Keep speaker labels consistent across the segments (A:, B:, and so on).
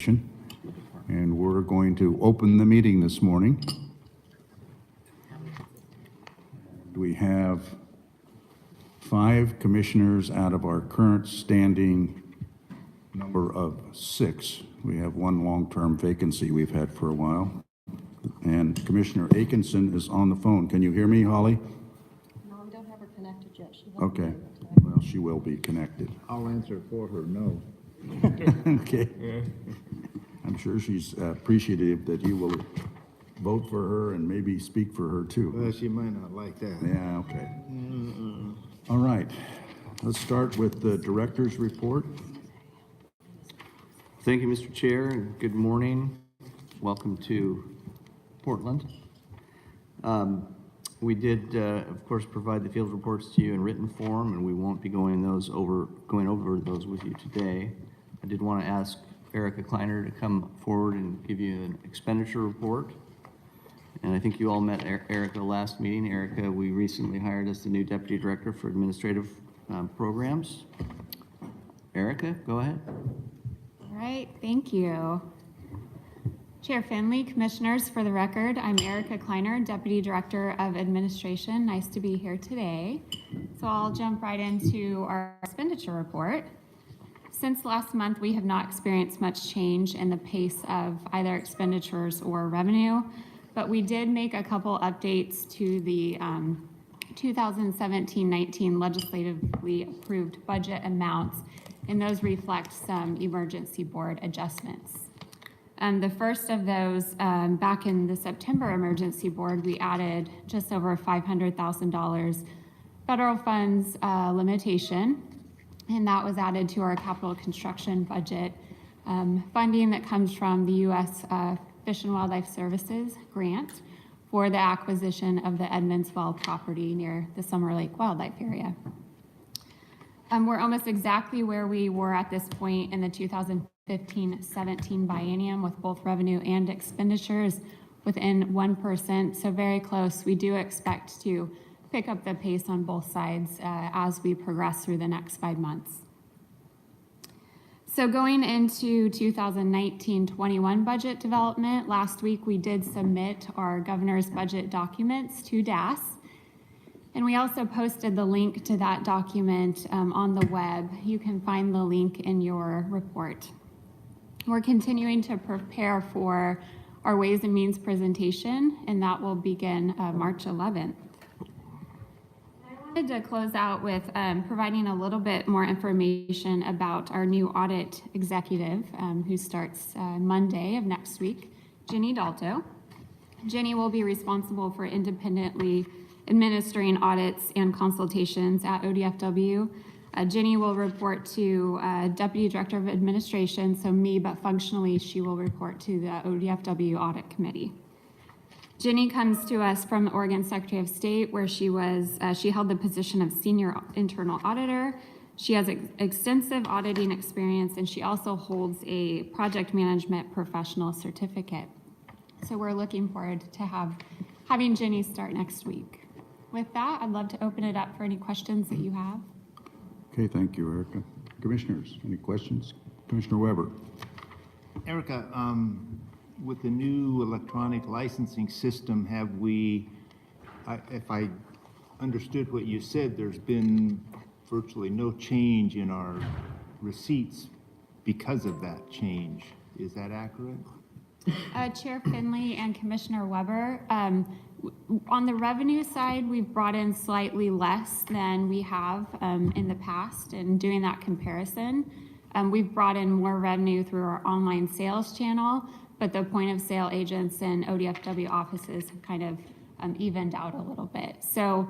A: And we're going to open the meeting this morning. We have 5 commissioners out of our current standing number of 6. We have 1 long-term vacancy we've had for a while. And Commissioner Atkinson is on the phone. Can you hear me, Holly?
B: No, we don't have her connected yet. She
A: Okay. Well, she will be connected.
C: I'll answer for her, no.
A: Okay. I'm sure she's appreciative that you will vote for her and maybe speak for her too.
C: Well, she might not like that.
A: Yeah, okay. All right. Let's start with the director's report.
D: Thank you, Mr. Chair, and good morning. Welcome to Portland. We did, of course, provide the field reports to you in written form, and we won't be going over those with you today. I did want to ask Erica Kleiner to come forward and give you an expenditure report. And I think you all met Erica last meeting. Erica, we recently hired as the new Deputy Director for Administrative Programs. Erica, go ahead.
E: All right, thank you. Chair Finley, Commissioners, for the record, I'm Erica Kleiner, Deputy Director of Administration. Nice to be here today. So I'll jump right into our expenditure report. Since last month, we have not experienced much change in the pace of either expenditures or revenue, but we did make a couple updates to the 2017-19 legislatively approved budget amounts, and those reflect some emergency board adjustments. The first of those, back in the September emergency board, we added just over $500,000 federal funds limitation, and that was added to our capital construction budget funding that comes from the U.S. Fish and Wildlife Services grant for the acquisition of the Edmondsville property near the Summer Lake Wildlife Area. We're almost exactly where we were at this point in the 2015-17 biennium with both revenue and expenditures within 1%, so very close. We do expect to pick up the pace on both sides as we progress through the next 5 months. So going into 2019-21 budget development, last week we did submit our governor's budget documents to DAS. And we also posted the link to that document on the web. You can find the link in your report. We're continuing to prepare for our Ways and Means presentation, and that will begin March 11th. I wanted to close out with providing a little bit more information about our new audit executive who starts Monday of next week, Jenny Dalto. Jenny will be responsible for independently administering audits and consultations at ODFW. Jenny will report to Deputy Director of Administration, so me, but functionally she will report to the ODFW Audit Committee. Jenny comes to us from the Oregon Secretary of State, where she held the position of Senior Internal Auditor. She has extensive auditing experience, and she also holds a Project Management Professional Certificate. So we're looking forward to having Jenny start next week. With that, I'd love to open it up for any questions that you have.
A: Okay, thank you, Erica. Commissioners, any questions? Commissioner Weber.
C: Erica, with the new electronic licensing system, have we, if I understood what you said, there's been virtually no change in our receipts because of that change. Is that accurate?
E: Chair Finley and Commissioner Weber, on the revenue side, we've brought in slightly less than we have in the past, and doing that comparison. We've brought in more revenue through our online sales channel, but the point of sale agents and ODFW offices have kind of evened out a little bit. So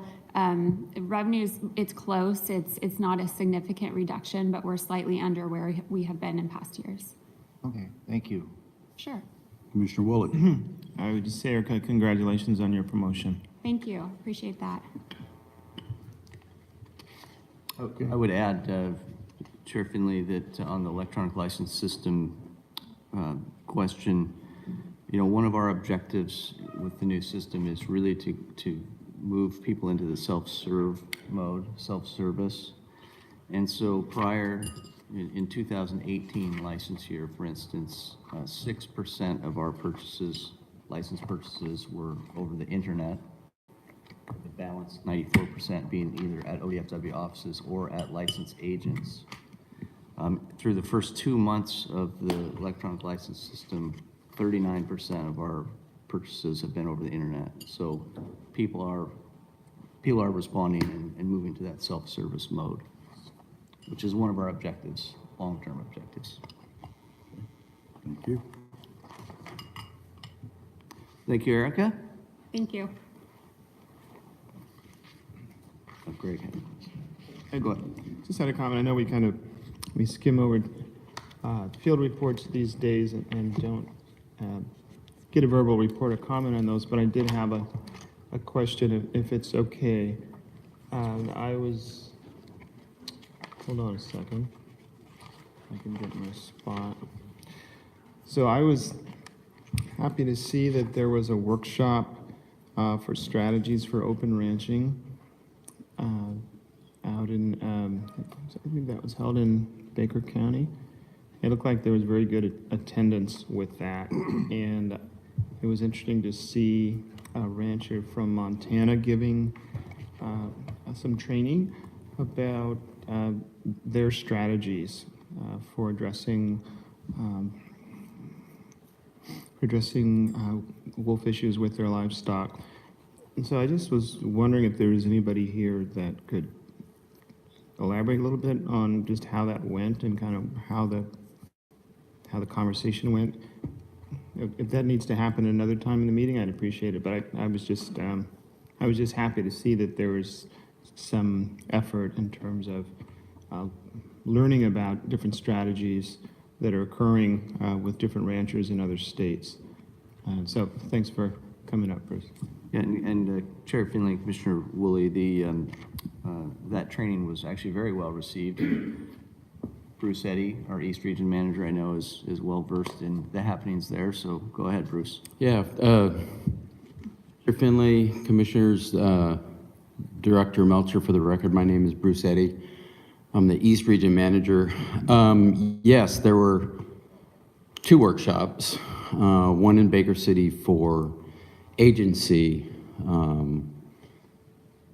E: revenues, it's close. It's not a significant reduction, but we're slightly under where we have been in past years.
C: Okay, thank you.
E: Sure.
A: Commissioner Woolley.
F: I would just say, Erica, congratulations on your promotion.
E: Thank you. Appreciate that.
A: Okay.
D: I would add, Chair Finley, that on the electronic license system question, one of our objectives with the new system is really to move people into the self-serve mode, self-service. And so prior in 2018 license year, for instance, 6% of our purchases, license purchases were over the internet. The balance, 94% being either at ODFW offices or at licensed agents. Through the first 2 months of the electronic license system, 39% of our purchases have been over the internet. So people are responding and moving to that self-service mode, which is one of our objectives, long-term objectives.
A: Thank you.
D: Thank you, Erica.
E: Thank you.
D: Oh, Greg.
F: I
D: Go ahead.
F: just had a comment. I know we skim over field reports these days and don't get a verbal report or comment on those, but I did have a question if it's okay. Hold on a second. I can get my spot. So I was happy to see that there was a workshop for strategies for open ranching out in, I think that was held in Baker County. It looked like there was very good attendance with that. And it was interesting to see a rancher from Montana giving some training about their strategies for addressing wolf issues with their livestock. And so I just was wondering if there was anybody here that could elaborate a little bit on just how that went and kind of how the conversation went. If that needs to happen another time in the meeting, I'd appreciate it. But I was just happy to see that there was some effort in terms of learning about different strategies that are occurring with different ranchers in other states. So thanks for coming up, Bruce.
D: Yeah, and Chair Finley, Commissioner Woolley, that training was actually very well received. Bruce Eddy, our East Region Manager, I know is well versed in the happenings there, so go ahead, Bruce.
G: Yeah, Chair Finley, Commissioners, Director Melcher, for the record, my name is Bruce Eddy. I'm the East Region Manager. Yes, there were 2 workshops, one in Baker City for agency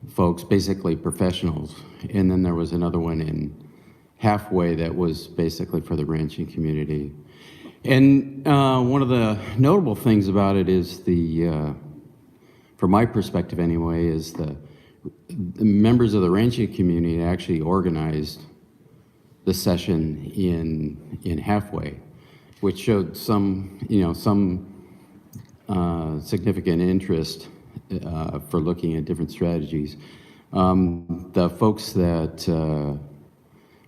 G: folks, basically professionals, and then there was another one in Halfway that was basically for the ranching community. And one of the notable things about it is from my perspective anyway, is the members of the ranching community actually organized the session in Halfway, which showed some significant interest for looking at different strategies. The folks that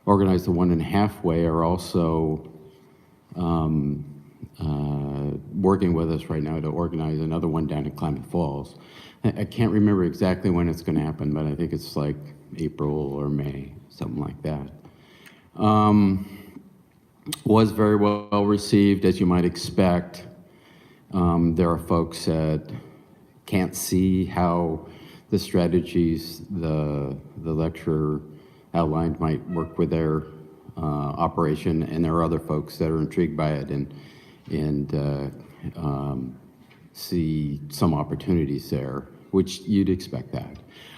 G: organized the one in Halfway are also working with us right now to organize another one down in Klamath Falls. I can't remember exactly when it's going to happen, but I think it's like April or May, something like that. Was very well received, as you might expect. There are folks that can't see how the strategies the lecturer outlined might work with their operation, and there are other folks that are intrigued by it and see some opportunities there, which you'd expect that.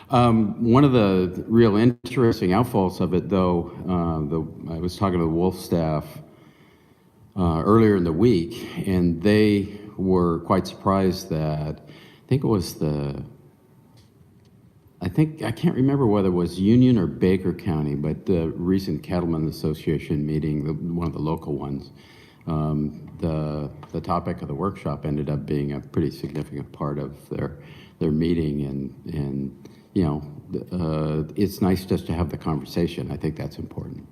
G: One of the real interesting outfalls of it, though, I was talking to the Wolf staff earlier in the week, and they were quite surprised that I can't remember whether it was Union or Baker County, but the recent Cattlemen Association meeting, one of the local ones, the topic of the workshop ended up being a pretty significant part of their meeting, and it's nice just to have the conversation. I think that's important.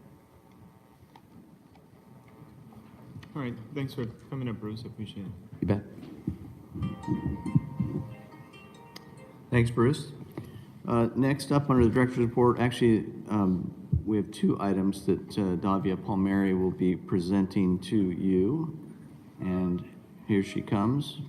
F: All right, thanks for coming up, Bruce. I appreciate it.
G: You bet.
D: Thanks, Bruce. Next up, under the Director's Report, actually, we have 2 items that Davia Palmieri will be presenting to you, and here she comes.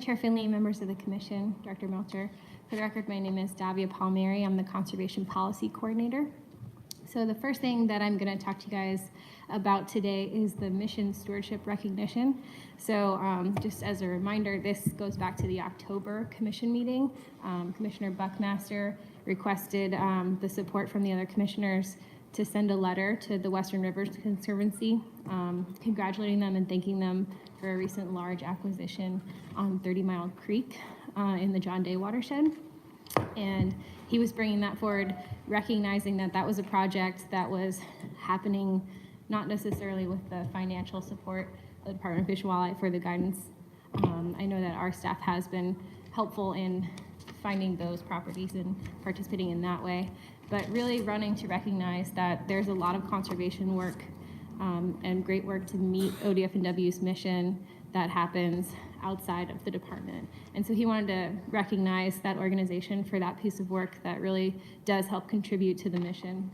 H: Chair Finley, members of the commission, Director Melcher. For the record, my name is Davia Palmieri. I'm the Conservation Policy Coordinator. So the first thing that I'm going to talk to you guys about today is the mission stewardship recognition. So just as a reminder, this goes back to the October commission meeting. Commissioner Buckmaster requested the support from the other commissioners to send a letter to the Western Rivers Conservancy, congratulating them and thanking them for a recent large acquisition on 30 Mile Creek in the John Day watershed. And he was bringing that forward, recognizing that that was a project that was happening not necessarily with the financial support of the Department of Fish and Wildlife for the guidance. I know that our staff has been helpful in finding those properties and participating in that way, but really running to recognize that there's a lot of conservation work and great work to meet ODF&W's mission that happens outside of the department. And so he wanted to recognize that organization for that piece of work that really does help contribute to the mission,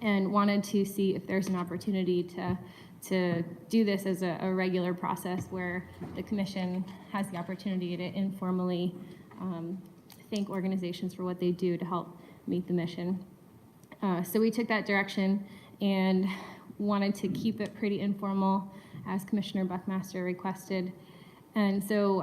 H: and wanted to see if there's an opportunity to do this as a regular process where the commission has the opportunity to informally thank organizations for what they do to help meet the mission. So we took that direction and wanted to keep it pretty informal, as Commissioner Buckmaster requested. And so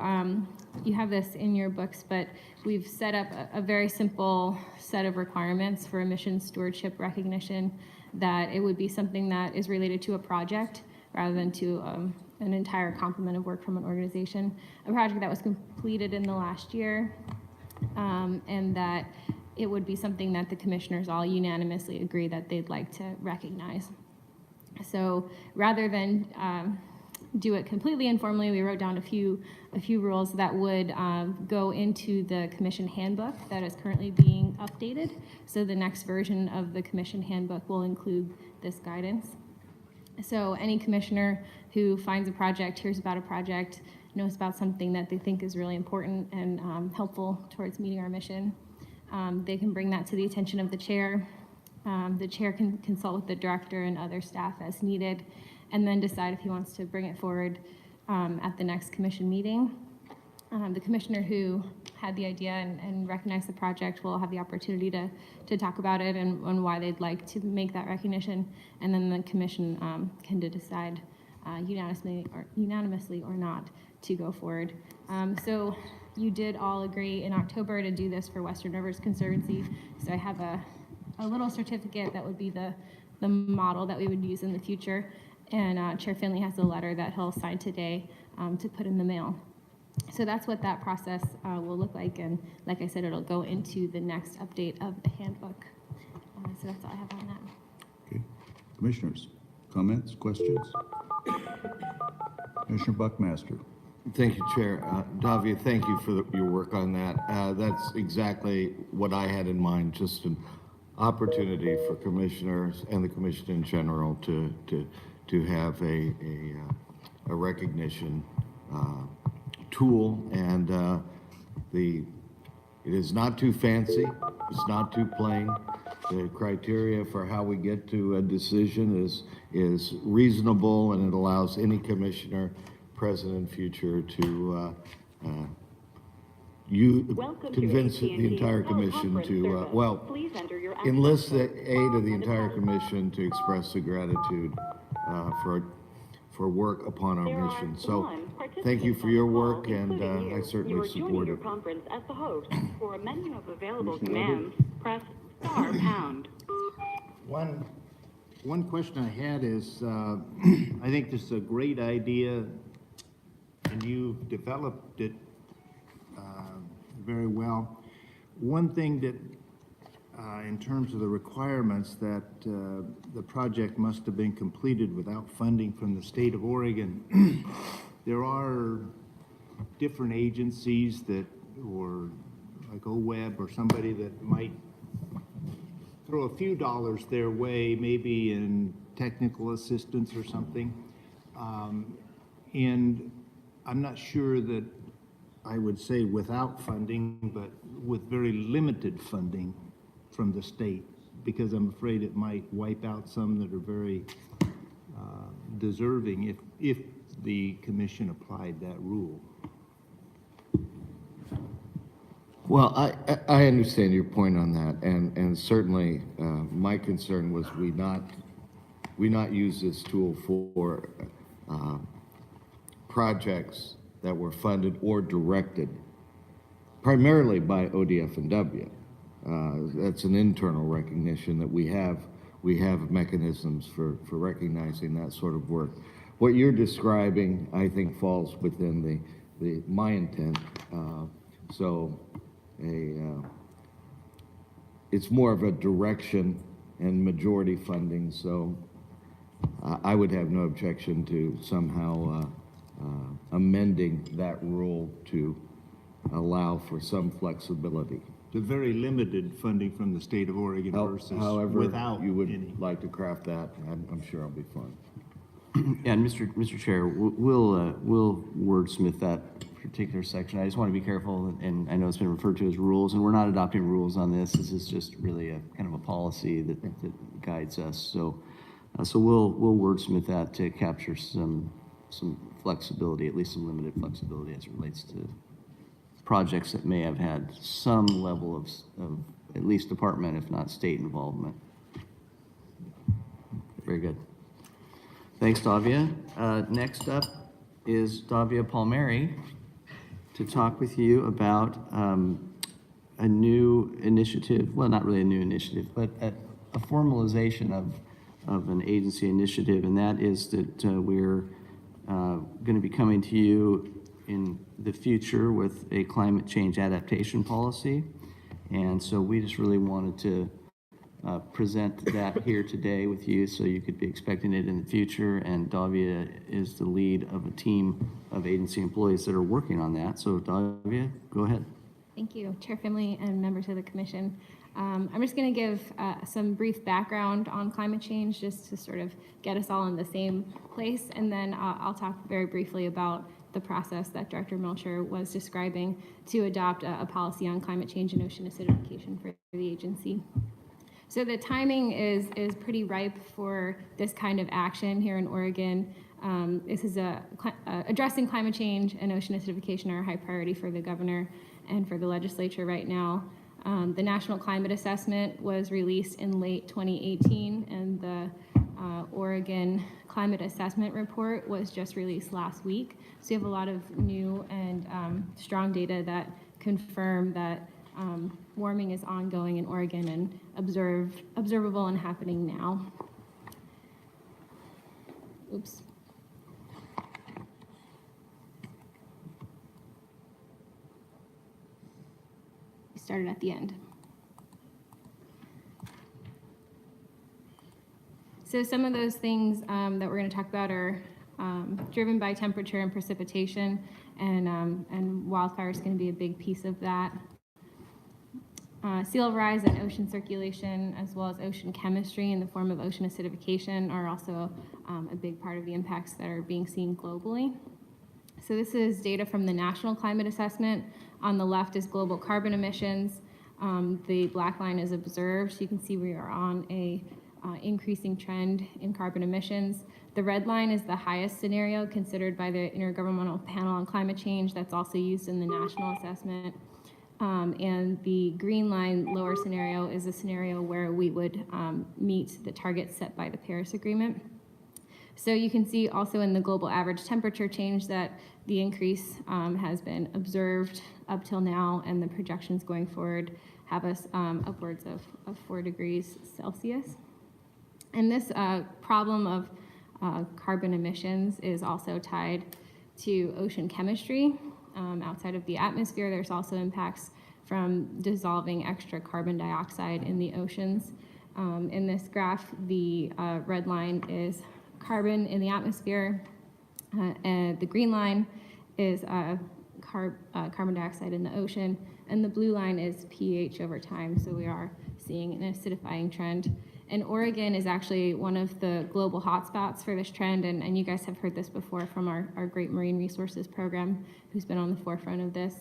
H: you have this in your books, but we've set up a very simple set of requirements for a mission stewardship recognition, that it would be something that is related to a project rather than to an entire complement of work from an organization, a project that was completed in the last year, and that it would be something that the commissioners all unanimously agree that they'd like to recognize. So rather than do it completely informally, we wrote down a few rules that would go into the commission handbook that is currently being updated. So the next version of the commission handbook will include this guidance. So any commissioner who finds a project, hears about a project, knows about something that they think is really important and helpful towards meeting our mission, they can bring that to the attention of the chair. The chair can consult with the director and other staff as needed, and then decide if he wants to bring it forward at the next commission meeting. The commissioner who had the idea and recognized the project will have the opportunity to talk about it and why they'd like to make that recognition, and then the commission can decide unanimously or not to go forward. So you did all agree in October to do this for Western Rivers Conservancy. So I have a little certificate that would be the model that we would use in the future. And Chair Finley has a letter that he'll sign today to put in the mail. So that's what that process will look like. And like I said, it'll go into the next update of the handbook. So that's all I have on that.
A: Okay. Commissioners, comments, questions? Commissioner Buckmaster.
I: Thank you, Chair. Davia, thank you for your work on that. That's exactly what I had in mind, just an opportunity for commissioners and the commission in general to have a recognition tool, and it is not too fancy, it's not too plain. The criteria for how we get to a decision is reasonable, and it allows any commissioner, present and future, to convince the entire commission to, enlist the aid of the entire commission to express the gratitude for work upon our mission. So thank you for your work, and I certainly support it.
J: Conference as the host. For a menu of available commands, press *#.
C: One question I had is, I think this is a great idea, and you've developed it very well. One thing that, in terms of the requirements, that the project must have been completed without funding from the state of Oregon. There are different agencies that, or like OWEB or somebody that might throw a few dollars their way, maybe in technical assistance or something. And I'm not sure that I would say without funding, but with very limited funding from the state, because I'm afraid it might wipe out some that are very deserving if the commission applied that rule.
I: Well, I understand your point on that, and certainly my concern was we not use this tool for projects that were funded or directed primarily by ODF and W. That's an internal recognition that we have mechanisms for recognizing that sort of work. What you're describing, I think, falls within my intent. It's more of a direction and majority funding, so I would have no objection to somehow amending that rule to allow for some flexibility.
C: The very limited funding from the state of Oregon versus
I: However
C: without
I: you would
C: any.
I: like to craft that, I'm sure I'll be fine.
D: Yeah, and Mr. Chair, we'll wordsmith that particular section. I just want to be careful, and I know it's been referred to as rules, and we're not adopting rules on this. This is just really a kind of a policy that guides us. So we'll wordsmith that to capture some flexibility, at least some limited flexibility as it relates to projects that may have had some level of at least department, if not state involvement. Very good. Thanks, Davia. Next up is Davia Palmieri to talk with you about a new initiative, well, not really a new initiative, but a formalization of an agency initiative, and that is that we're going to be coming to you in the future with a climate change adaptation policy. And so we just really wanted to present that here today with you so you could be expecting it in the future. And Davia is the lead of a team of agency employees that are working on that. So Davia, go ahead.
H: Thank you, Chair Finley and members of the commission. I'm just going to give some brief background on climate change just to sort of get us all in the same place, and then I'll talk very briefly about the process that Director Melcher was describing to adopt a policy on climate change and ocean acidification for the agency. So the timing is pretty ripe for this kind of action here in Oregon. This is addressing climate change and ocean acidification are a high priority for the governor and for the legislature right now. The National Climate Assessment was released in late 2018, and the Oregon Climate Assessment Report was just released last week. So you have a lot of new and strong data that confirm that warming is ongoing in Oregon and observable and happening now. Oops. Started at the end. So some of those things that we're going to talk about are driven by temperature and precipitation, and wildfire is going to be a big piece of that. Sea level rise and ocean circulation, as well as ocean chemistry in the form of ocean acidification, are also a big part of the impacts that are being seen globally. So this is data from the National Climate Assessment. On the left is global carbon emissions. The black line is observed. So you can see we are on a increasing trend in carbon emissions. The red line is the highest scenario considered by the Intergovernmental Panel on Climate Change. That's also used in the national assessment. And the green line, lower scenario, is a scenario where we would meet the targets set by the Paris Agreement. So you can see also in the global average temperature change that the increase has been observed up till now, and the projections going forward have us upwards of 4 degrees Celsius. And this problem of carbon emissions is also tied to ocean chemistry. Outside of the atmosphere, there's also impacts from dissolving extra carbon dioxide in the oceans. In this graph, the red line is carbon in the atmosphere, and the green line is carbon dioxide in the ocean, and the blue line is pH over time. So we are seeing an acidifying trend. And Oregon is actually one of the global hotspots for this trend, and you guys have heard this before from our Great Marine Resources Program, who's been on the forefront of this.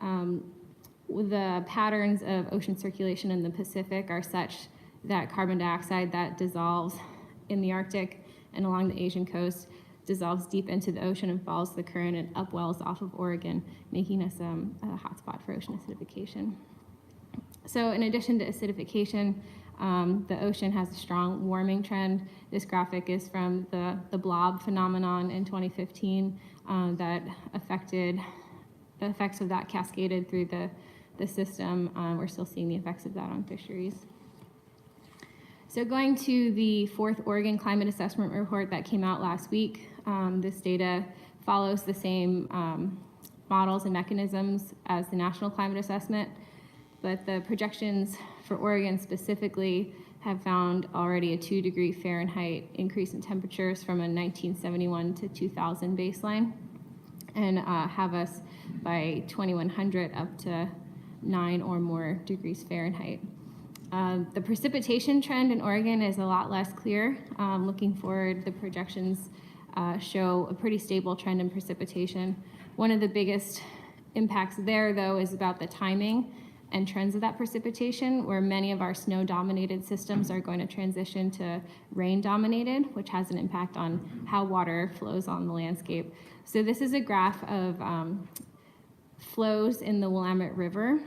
H: The patterns of ocean circulation in the Pacific are such that carbon dioxide that dissolves in the Arctic and along the Asian coast dissolves deep into the ocean and follows the current and upwells off of Oregon, making us a hotspot for ocean acidification. So in addition to acidification, the ocean has a strong warming trend. This graphic is from the blob phenomenon in 2015 that affected, the effects of that cascaded through the system. We're still seeing the effects of that on fisheries. So going to the fourth Oregon Climate Assessment Report that came out last week, this data follows the same models and mechanisms as the National Climate Assessment, but the projections for Oregon specifically have found already a 2-degree Fahrenheit increase in temperatures from a 1971 to 2000 baseline, and have us by 2100 up to 9 or more degrees Fahrenheit. The precipitation trend in Oregon is a lot less clear. Looking forward, the projections show a pretty stable trend in precipitation. One of the biggest impacts there, though, is about the timing and trends of that precipitation, where many of our snow-dominated systems are going to transition to rain-dominated, which has an impact on how water flows on the landscape. So this is a graph of flows in the Willamette River,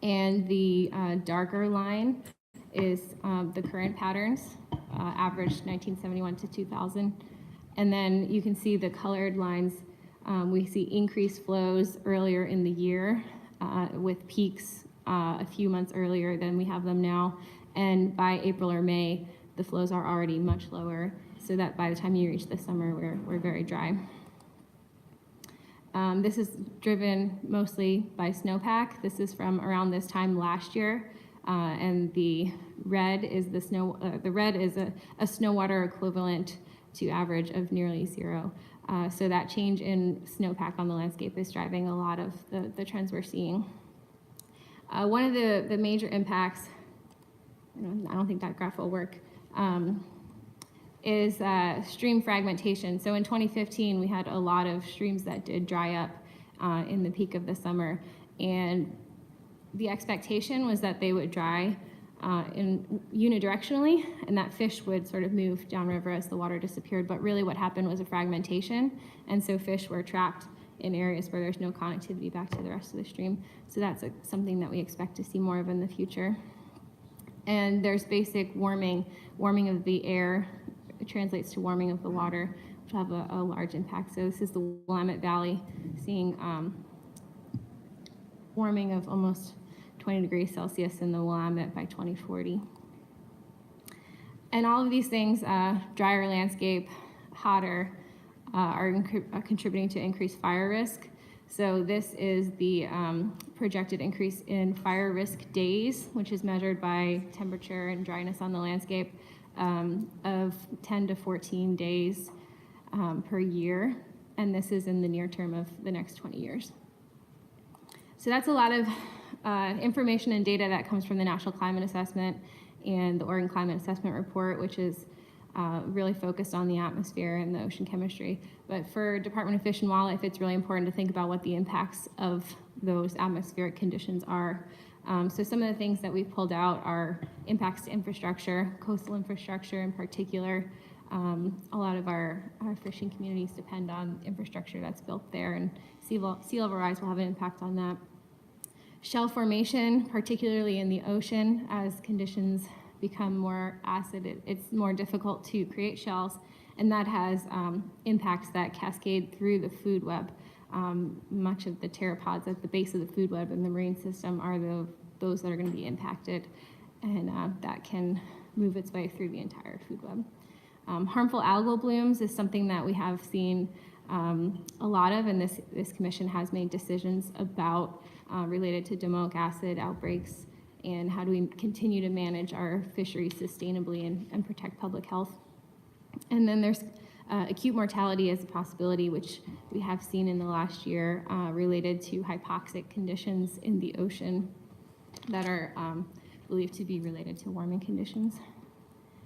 H: and the darker line is the current patterns, averaged 1971 to 2000. And then you can see the colored lines, we see increased flows earlier in the year, with peaks a few months earlier than we have them now. And by April or May, the flows are already much lower, so that by the time you reach the summer, we're very dry. This is driven mostly by snowpack. This is from around this time last year, and the red is a snow water equivalent to average of nearly 0. So that change in snowpack on the landscape is driving a lot of the trends we're seeing. One of the major impacts, I don't think that graph will work, is stream fragmentation. So in 2015, we had a lot of streams that did dry up in the peak of the summer, and the expectation was that they would dry unidirectionally, and that fish would sort of move downriver as the water disappeared. But really what happened was a fragmentation, and so fish were trapped in areas where there's no connectivity back to the rest of the stream. So that's something that we expect to see more of in the future. And there's basic warming of the air. It translates to warming of the water, which will have a large impact. So this is the Willamette Valley, seeing warming of almost 20 degrees Celsius in the Willamette by 2040. And all of these things, drier landscape, hotter, are contributing to increased fire risk. So this is the projected increase in fire risk days, which is measured by temperature and dryness on the landscape, of 10 to 14 days per year. And this is in the near term of the next 20 years. So that's a lot of information and data that comes from the National Climate Assessment and the Oregon Climate Assessment Report, which is really focused on the atmosphere and the ocean chemistry. But for Department of Fish and Wildlife, it's really important to think about what the impacts of those atmospheric conditions are. So some of the things that we've pulled out are impacts to infrastructure, coastal infrastructure in particular. A lot of our fishing communities depend on infrastructure that's built there, and sea level rise will have an impact on that. Shell formation, particularly in the ocean, as conditions become more acid, it's more difficult to create shells, and that has impacts that cascade through the food web. Much of the pteropods at the base of the food web in the marine system are those that are going to be impacted, and that can move its way through the entire food web. Harmful algal blooms is something that we have seen a lot of, and this commission has made decisions about related to domoic acid outbreaks and how do we continue to manage our fisheries sustainably and protect public health. And then there's acute mortality as a possibility, which we have seen in the last year related to hypoxic conditions in the ocean that are believed to be related to warming conditions.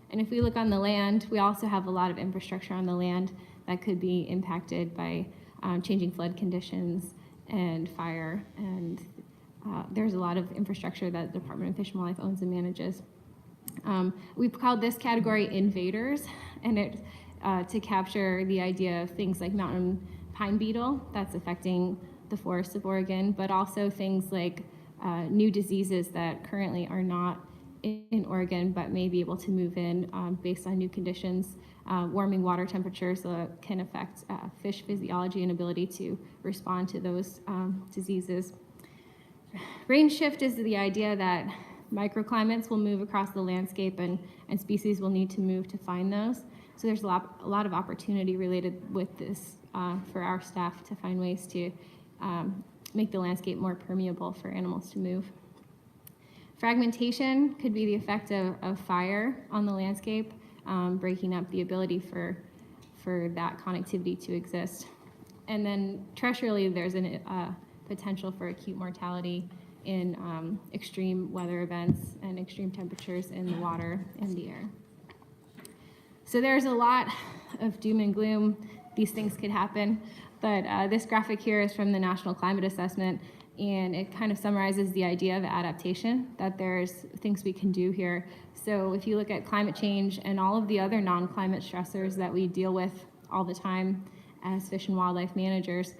H: And if we look on the land, we also have a lot of infrastructure on the land that could be impacted by changing flood conditions and fire. And there's a lot of infrastructure that the Department of Fish and Wildlife owns and manages. We've called this category invaders, and to capture the idea of things like mountain pine beetle that's affecting the forests of Oregon, but also things like new diseases that currently are not in Oregon but may be able to move in based on new conditions. Warming water temperatures can affect fish physiology and ability to respond to those diseases. Range shift is the idea that microclimates will move across the landscape and species will need to move to find those. So there's a lot of opportunity related with this for our staff to find ways to make the landscape more permeable for animals to move. Fragmentation could be the effect of fire on the landscape, breaking up the ability for that connectivity to exist. And then terrestrially, there's a potential for acute mortality in extreme weather events and extreme temperatures in the water and the air. So there's a lot of doom and gloom. These things could happen, but this graphic here is from the National Climate Assessment, and it kind of summarizes the idea of adaptation, that there's things we can do here. So if you look at climate change and all of the other non-climate stressors that we deal with all the time as fish and wildlife managers,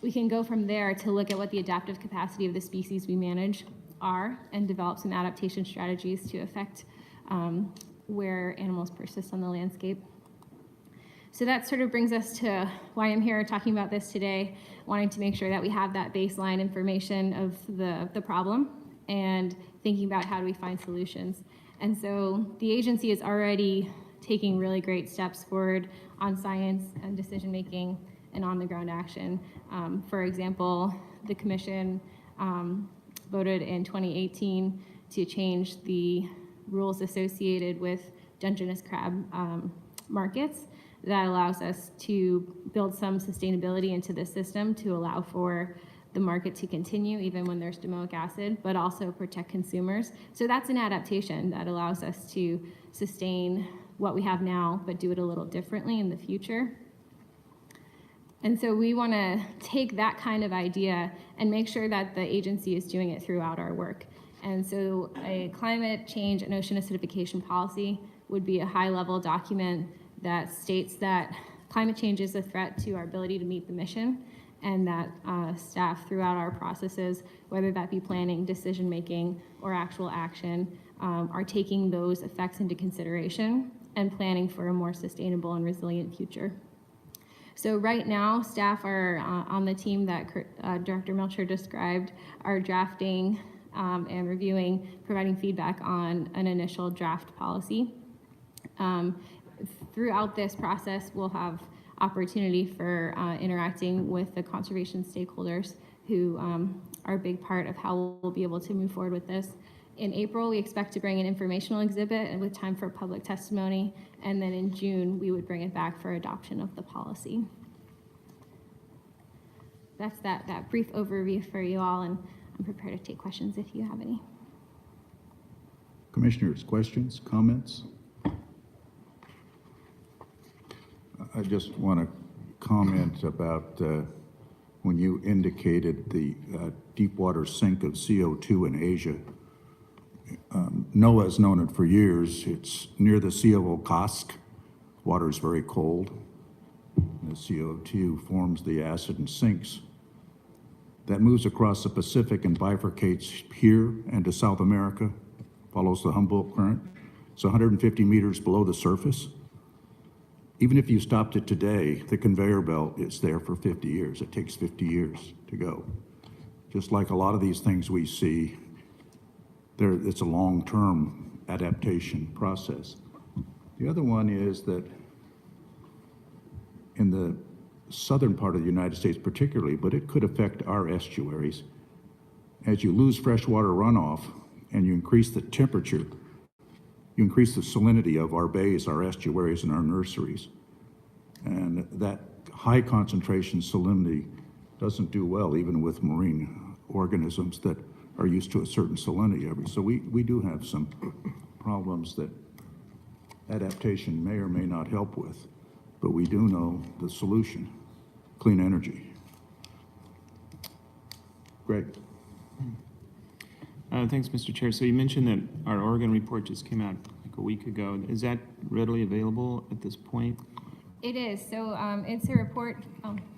H: we can go from there to look at what the adaptive capacity of the species we manage are and develop some adaptation strategies to affect where animals persist on the landscape. So that sort of brings us to why I'm here talking about this today, wanting to make sure that we have that baseline information of the problem and thinking about how do we find solutions. And so the agency is already taking really great steps forward on science and decision-making and on-the-ground action. For example, the commission voted in 2018 to change the rules associated with Dungeness crab markets. That allows us to build some sustainability into the system to allow for the market to continue even when there's domoic acid, but also protect consumers. So that's an adaptation that allows us to sustain what we have now, but do it a little differently in the future. And so we want to take that kind of idea and make sure that the agency is doing it throughout our work. And so a climate change and ocean acidification policy would be a high-level document that states that climate change is a threat to our ability to meet the mission, and that staff throughout our processes, whether that be planning, decision-making, or actual action, are taking those effects into consideration and planning for a more sustainable and resilient future. So right now, staff are on the team that Director Melcher described, are drafting and reviewing, providing feedback on an initial draft policy. Throughout this process, we'll have opportunity for interacting with the conservation stakeholders who are a big part of how we'll be able to move forward with this. In April, we expect to bring an informational exhibit with time for public testimony, and then in June, we would bring it back for adoption of the policy. That's that brief overview for you all, and I'm prepared to take questions if you have any.
A: Commissioners, questions, comments? I just want to comment about when you indicated the deep water sink of CO2 in Asia. NOAA has known it for years. It's near the Sea of Okhotsk. Water is very cold. The CO2 forms the acid and sinks. That moves across the Pacific and bifurcates here and to South America, follows the Humboldt Current. It's 150 meters below the surface. Even if you stopped it today, the conveyor belt is there for 50 years. It takes 50 years to go. Just like a lot of these things we see, it's a long-term adaptation process. The other one is that in the southern part of the United States particularly, but it could affect our estuaries, as you lose freshwater runoff and you increase the temperature, you increase the salinity of our bays, our estuaries, and our nurseries. And that high concentration salinity doesn't do well even with marine organisms that are used to a certain salinity. So we do have some problems that adaptation may or may not help with, but we do know the solution: clean energy. Greg.
F: Thanks, Mr. Chair. So you mentioned that our Oregon report just came out a think a week ago. Is that readily available at this point?
H: It is. So it's a report,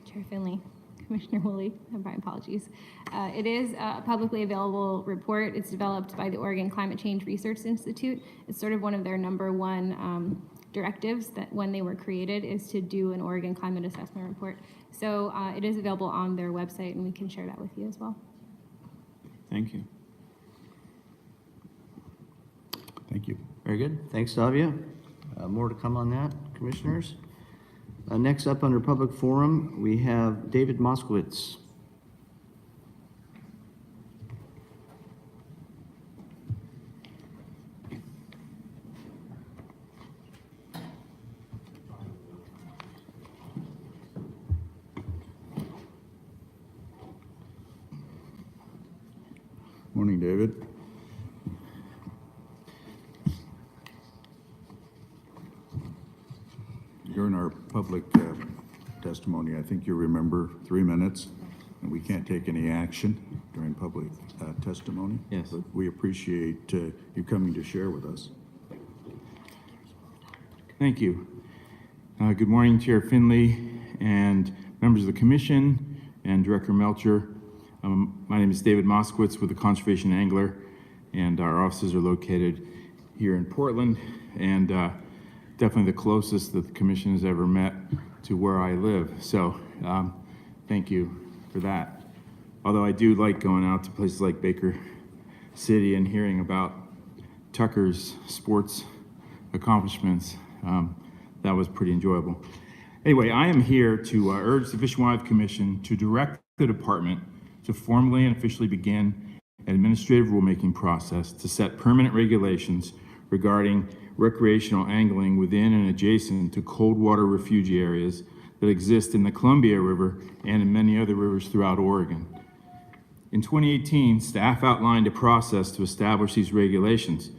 H: Chair Finley, Commissioner Woolley, my apologies. It is a publicly available report. It's developed by the Oregon Climate Change Research Institute. It's sort of one of their #1 directives that when they were created is to do an Oregon climate assessment report. So it is available on their website, and we can share that with you as well.
F: Thank you.
A: Thank you.
D: Very good. Thanks, Davia. More to come on that, commissioners. Next up, under public forum, we have David Moskowitz.
A: Morning, David. During our public testimony, I think you remember 3 minutes, and we can't take any action during public testimony.
D: Yes.
A: But we appreciate you coming to share with us.
K: Thank you. Good morning, Chair Finley and members of the commission and Director Melcher. My name is David Moskowitz with the Conservation Angler, and our offices are located here in Portland, and definitely the closest that the commission has ever met to where I live. So thank you for that. Although I do like going out to places like Baker City and hearing about Tucker's sports accomplishments. That was pretty enjoyable. Anyway, I am here to urge the Fish and Wildlife Commission to direct the department to formally and officially begin an administrative rulemaking process to set permanent regulations regarding recreational angling within and adjacent to cold water refuge areas that exist in the Columbia River and in many other rivers throughout Oregon. In 2018, staff outlined a process to establish these regulations.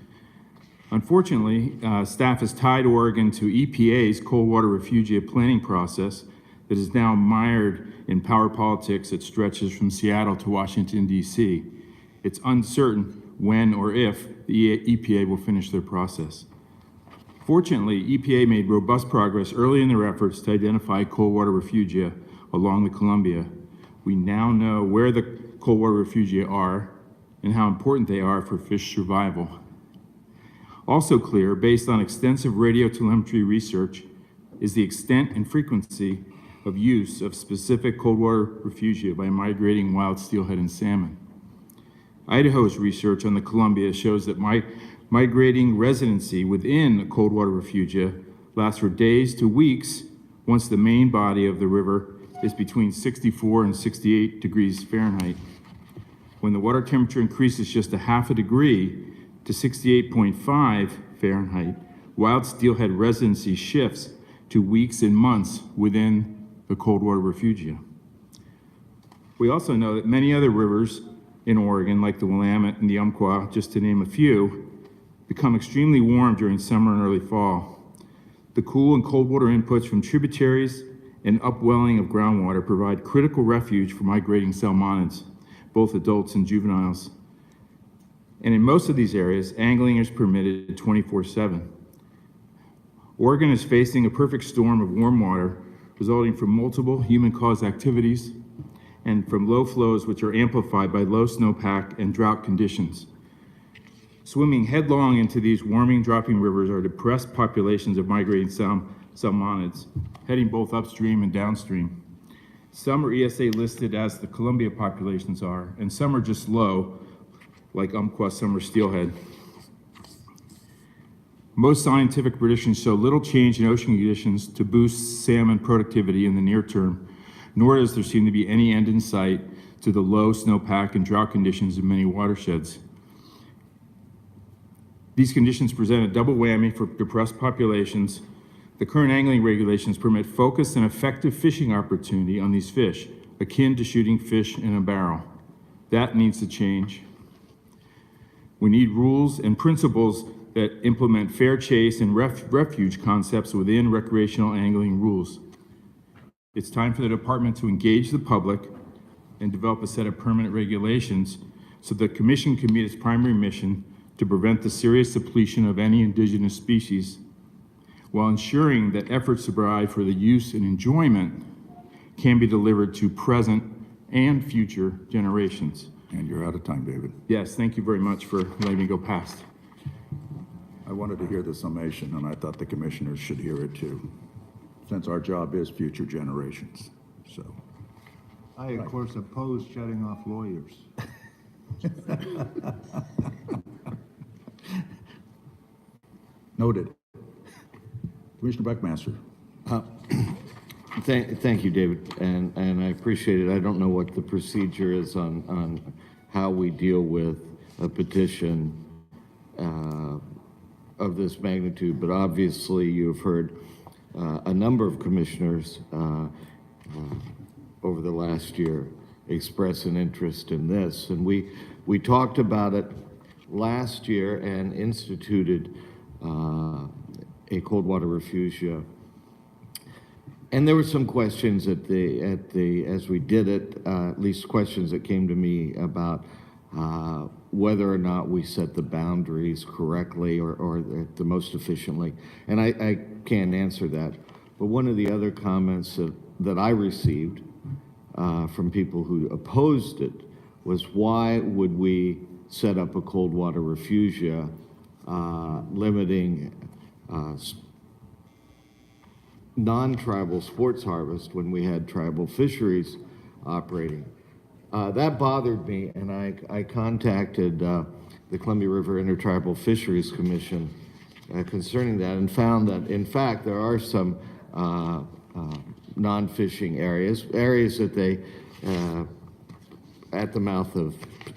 K: Unfortunately, staff has tied Oregon to EPA's cold water refugia planning process that is now mired in power politics that stretches from Seattle to Washington, D.C. It's uncertain when or if the EPA will finish their process. Fortunately, EPA made robust progress early in their efforts to identify cold water refugia along the Columbia. We now know where the cold water refugia are and how important they are for fish survival. Also clear, based on extensive radiotelemetry research, is the extent and frequency of use of specific cold water refugia by migrating wild steelhead and salmon. Idaho's research on the Columbia shows that migrating residency within a cold water refugia lasts for days to weeks once the main body of the river is between 64 and 68 degrees Fahrenheit. When the water temperature increases just a half a degree to 68.5 Fahrenheit, wild steelhead residency shifts to weeks and months within the cold water refugia. We also know that many other rivers in Oregon, like the Willamette and the Umpqua, just to name a few, become extremely warm during summer and early fall. The cool and cold water inputs from tributaries and upwelling of groundwater provide critical refuge for migrating salmonids, both adults and juveniles. And in most of these areas, angling is permitted 24/7. Oregon is facing a perfect storm of warm water resulting from multiple human-caused activities and from low flows which are amplified by low snowpack and drought conditions. Swimming headlong into these warming, dropping rivers are depressed populations of migrating salmonids, heading both upstream and downstream. Some are ESA listed as the Columbia populations are, and some are just low, like Umpqua summer steelhead. Most scientific predictions show little change in ocean conditions to boost salmon productivity in the near term, nor does there seem to be any end in sight to the low snowpack and drought conditions in many watersheds. These conditions present a double whammy for depressed populations. The current angling regulations permit focused and effective fishing opportunity on these fish, akin to shooting fish in a barrel. That needs to change. We need rules and principles that implement fair chase and refuge concepts within recreational angling rules. It's time for the department to engage the public and develop a set of permanent regulations so the commission can meet its primary mission to prevent the serious depletion of any indigenous species, while ensuring that efforts to provide for the use and enjoyment can be delivered to present and future generations.
A: And you're out of time, David.
K: Yes, thank you very much for letting me go past.
A: I wanted to hear the summation, and I thought the commissioners should hear it too, since our job is future generations, so.
C: I, of course, oppose shutting off lawyers.
A: Noted. Commissioner Buckmaster.
I: Thank you, David, and I appreciate it. I don't know what the procedure is on how we deal with a petition of this magnitude, but obviously you've heard a number of commissioners over the last year express an interest in this, and we talked about it last year and instituted a cold water refugia. And there were some questions as we did it, at least questions that came to me about whether or not we set the boundaries correctly or the most efficiently. And I can't answer that. But one of the other comments that I received from people who opposed it was, why would we set up a cold water refugia limiting non-tribal sports harvest when we had tribal fisheries operating? That bothered me, and I contacted the Columbia River Intertribal Fisheries Commission concerning that, and found that, in fact, there are some non-fishing areas that they,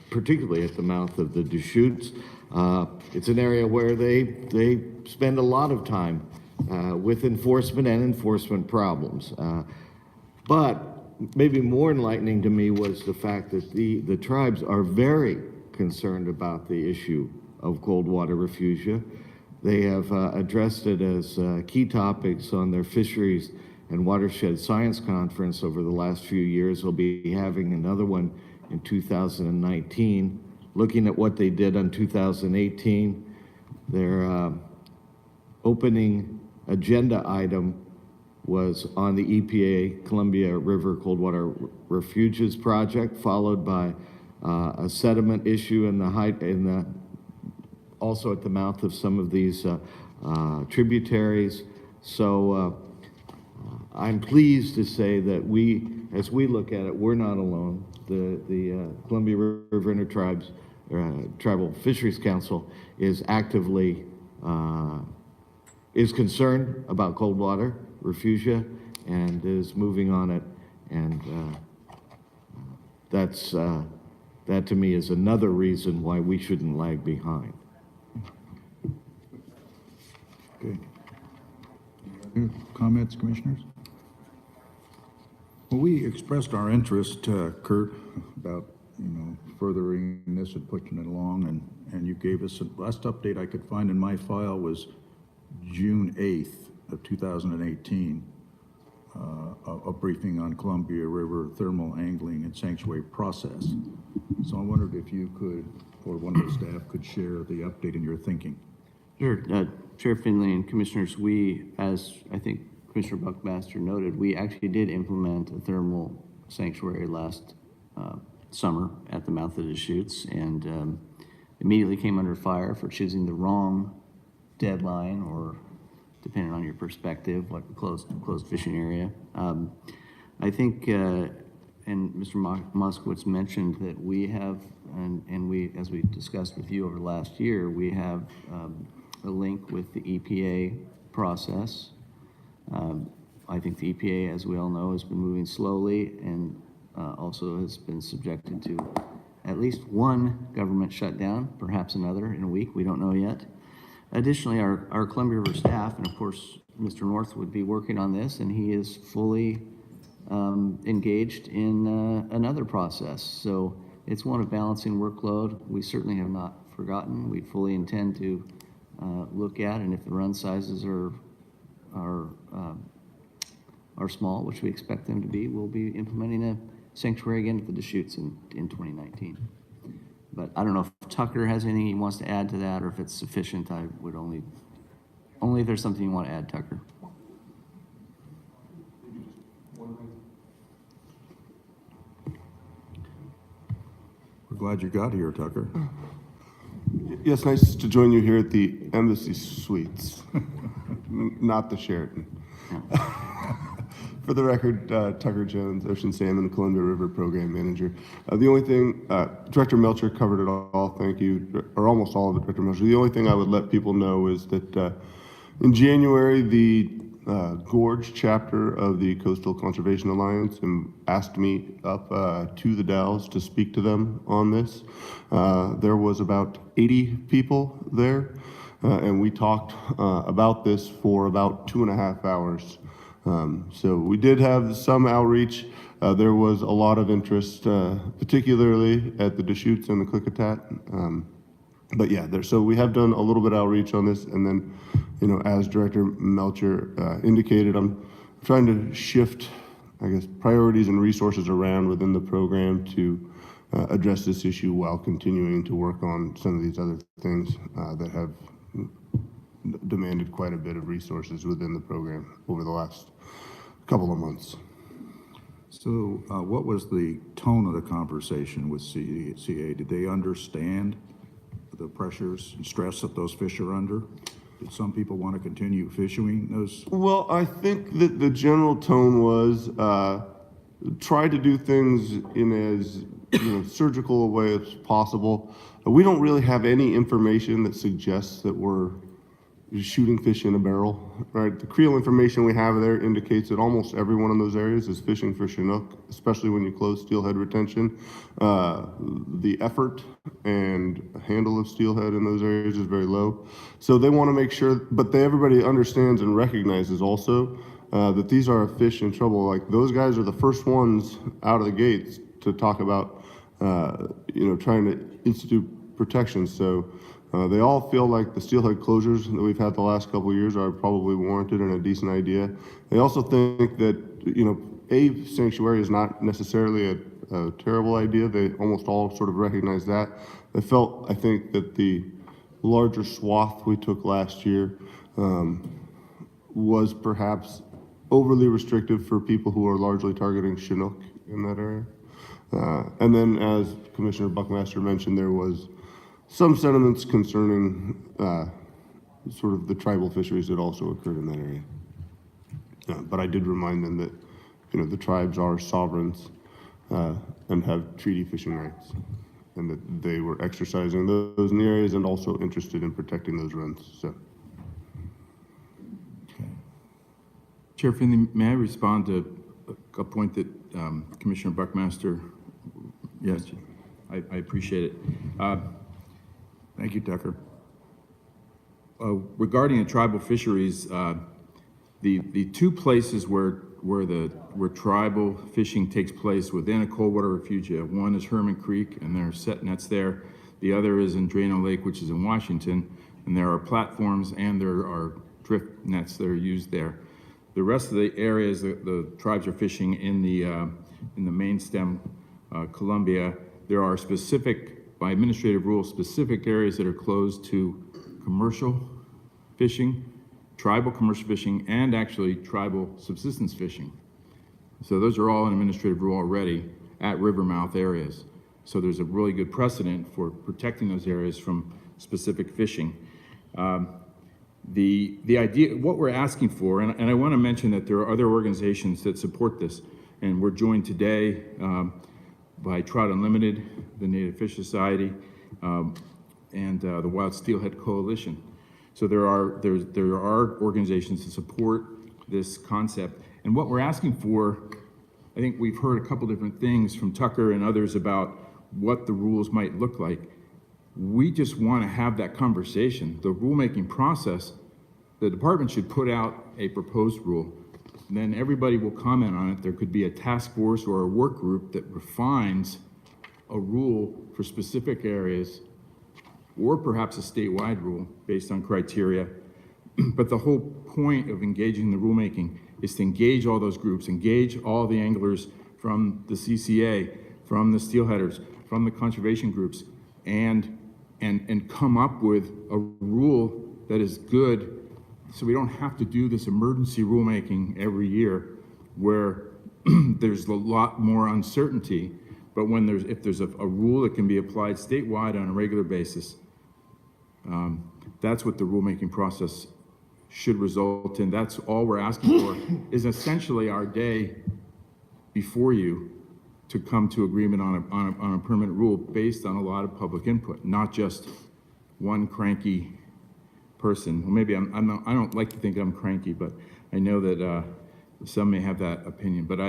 I: particularly at the mouth of the Deschutes, it's an area where they spend a lot of time with enforcement and enforcement problems. But maybe more enlightening to me was the fact that the tribes are very concerned about the issue of cold water refugia. They have addressed it as key topics on their Fisheries and Watershed Science Conference over the last few years. They'll be having another one in 2019, looking at what they did in 2018. Their opening agenda item was on the EPA Columbia River Cold Water Refuges project, followed by a sediment issue also at the mouth of some of these tributaries. So I'm pleased to say that as we look at it, we're not alone. The Columbia River Intertribes Tribal Fisheries Council is actively is concerned about cold water refugia and is moving on it, and that to me is another reason why we shouldn't lag behind.
A: Okay. Any other comments, commissioners? Well, we expressed our interest, Kurt, about, furthering this and pushing it along, and you gave us, the last update I could find in my file was June 8th of 2018, a briefing on Columbia River thermal angling and sanctuary process. So I wondered if you could, or one of the staff could share the update in your thinking.
D: Sure. Chair Finley and Commissioners, we, as I think Commissioner Buckmaster noted, we actually did implement a thermal sanctuary last summer at the mouth of the Deschutes, and immediately came under fire for choosing the wrong deadline, or depending on your perspective, like a closed fishing area. I think, and Mr. Moskowitz mentioned that we have, and we, as we discussed with you over the last year, we have a link with the EPA process. I think the EPA, as we all know, has been moving slowly and also has been subjected to at least one government shutdown, perhaps another in a week, we don't know yet. Additionally, our Columbia River staff, and of course, Mr. North would be working on this, and he is fully engaged in another process. So it's one of balancing workload. We certainly have not forgotten. We fully intend to look at, and if the run sizes are small, which we expect them to be, we'll be implementing a sanctuary again at the Deschutes in 2019. But I don't know if Tucker has anything he wants to add to that, or if it's sufficient. I would only if there's something you want to add, Tucker.
A: We're glad you got here, Tucker.
L: Yes, nice to join you here at the Embassy Suites, not the Sheraton. For the record, Tucker Jones, Ocean Salmon, Columbia River Program Manager. The only thing, Director Melcher covered it all, thank you, or almost all of it, Director Melcher. The only thing I would let people know is that in January, the Gorge chapter of the Coastal Conservation Alliance asked me up to the Dalles to speak to them on this. There was about 80 people there, and we talked about this for about 2.5 hours. So we did have some outreach. There was a lot of interest, particularly at the Deschutes and the Klickitat. But yeah, so we have done a little bit of outreach on this, and then, you know, as Director Melcher indicated, I'm trying to shift, I guess, priorities and resources around within the program to address this issue while continuing to work on some of these other things that have demanded quite a bit of resources within the program over the last couple of months.
A: So what was the tone of the conversation with CA? Did they understand the pressures and stress that those fish are under? Did some people want to continue fishing those?
L: Well, I think that the general tone was try to do things in as surgical a way as possible. We don't really have any information that suggests that we're shooting fish in a barrel, right? The creel information we have there indicates that almost everyone in those areas is fishing for Chinook, especially when you close steelhead retention. The effort and handle of steelhead in those areas is very low. So they want to make sure, but everybody understands and recognizes also that these are fish in trouble. Like, those guys are the first ones out of the gates to talk about, trying to institute protection. So they all feel like the steelhead closures that we've had the last couple of years are probably warranted and a decent idea. They also think that, a sanctuary is not necessarily a terrible idea. They almost all sort of recognize that. They felt, I think, that the larger swath we took last year was perhaps overly restrictive for people who are largely targeting Chinook in that area. And then, as Commissioner Buckmaster mentioned, there was some sentiments concerning sort of the tribal fisheries that also occurred in that area. But I did remind them that, the tribes are sovereigns and have treaty fishing rights, and that they were exercising those in the areas and also interested in protecting those runs. So.
K: Chair Finley, may I respond to a point that Commissioner Buckmaster? Yes, I appreciate it.
A: Thank you, Tucker.
K: Regarding the tribal fisheries, the two places where tribal fishing takes place within a cold water refugia, one is Herman Creek, and there are set nets there. The other is in Drano Lake, which is in Washington, and there are platforms and there are drift nets that are used there. The rest of the areas the tribes are fishing in the main stem, Columbia, there are specific, by administrative rules, specific areas that are closed to commercial fishing, tribal commercial fishing, and actually tribal subsistence fishing. So those are all an administrative rule already at river mouth areas. So there's a really good precedent for protecting those areas from specific fishing. The idea, what we're asking for, and I want to mention that there are other organizations that support this, and we're joined today by Trout Unlimited, the Native Fish Society, and the Wild Steelhead Coalition. So there are organizations that support this concept. And what we're asking for, I think we've heard a couple different things from Tucker and others about what the rules might look like. We just want to have that conversation. The rulemaking process, the department should put out a proposed rule. And then everybody will comment on it. There could be a task force or a work group that refines a rule for specific areas, or perhaps a statewide rule based on criteria. But the whole point of engaging the rulemaking is to engage all those groups, engage all the anglers from the CCA, from the steelheaders, from the conservation groups, and come up with a rule that is good, so we don't have to do this emergency rulemaking every year where there's a lot more uncertainty. But if there's a rule that can be applied statewide on a regular basis, that's what the rulemaking process should result in. That's all we're asking for, is essentially our day before you to come to agreement on a permanent rule based on a lot of public input, not just one cranky person. Well, maybe I don't like to think I'm cranky, but I know that some may have that opinion. But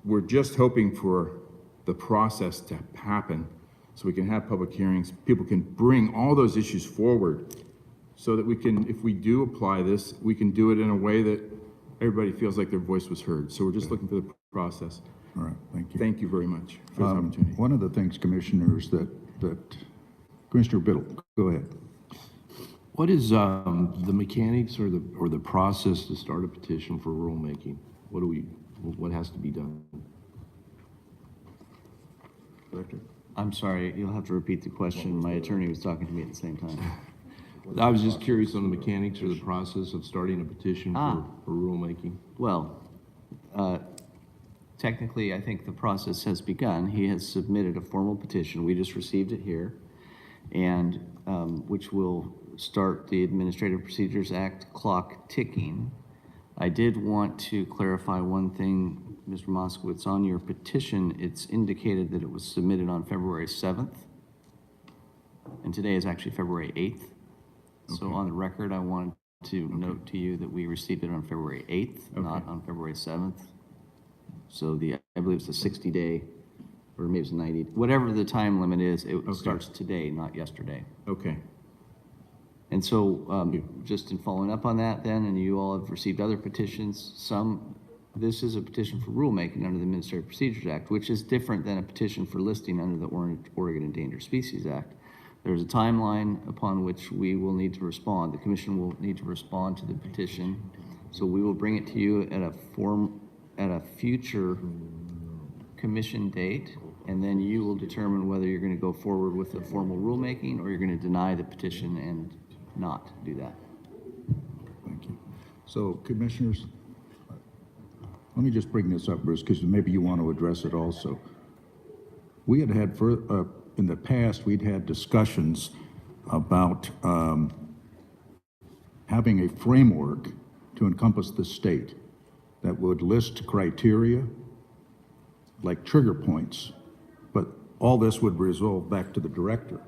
K: we're just hoping for the process to happen so we can have public hearings. People can bring all those issues forward so that we can, if we do apply this, we can do it in a way that everybody feels like their voice was heard. So we're just looking for the process.
A: All right, thank you.
K: Thank you very much for this opportunity.
A: One of the things, commissioners, that Commissioner Biddle, go ahead.
M: What is the mechanics or the process to start a petition for rulemaking? What has to be done?
A: Director?
D: I'm sorry, you'll have to repeat the question. My attorney was talking to me at the same time.
M: I was just curious on the mechanics or the process of starting a petition for rulemaking.
D: Well, technically, I think the process has begun. He has submitted a formal petition. We just received it here, and which will start the Administrative Procedures Act clock ticking. I did want to clarify one thing, Mr. Moskowitz. On your petition, it's indicated that it was submitted on February 7th, and today is actually February 8th. So on the record, I wanted to note to you that we received it on February 8th, not on February 7th. So I believe it's a 60-day, or maybe it's a 90, whatever the time limit is, it starts today, not yesterday.
K: Okay.
D: And so, just in following up on that then, and you all have received other petitions, this is a petition for rulemaking under the Administrative Procedures Act, which is different than a petition for listing under the Oregon Endangered Species Act. There's a timeline upon which we will need to respond. The commission will need to respond to the petition. So we will bring it to you at a future commission date, and then you will determine whether you're going to go forward with a formal rulemaking or you're going to deny the petition and not do that.
A: Thank you. So, commissioners, let me just bring this up, Bruce, because maybe you want to address it also. We had in the past, we'd had discussions about having a framework to encompass the state that would list criteria like trigger points, but all this would resolve back to the director.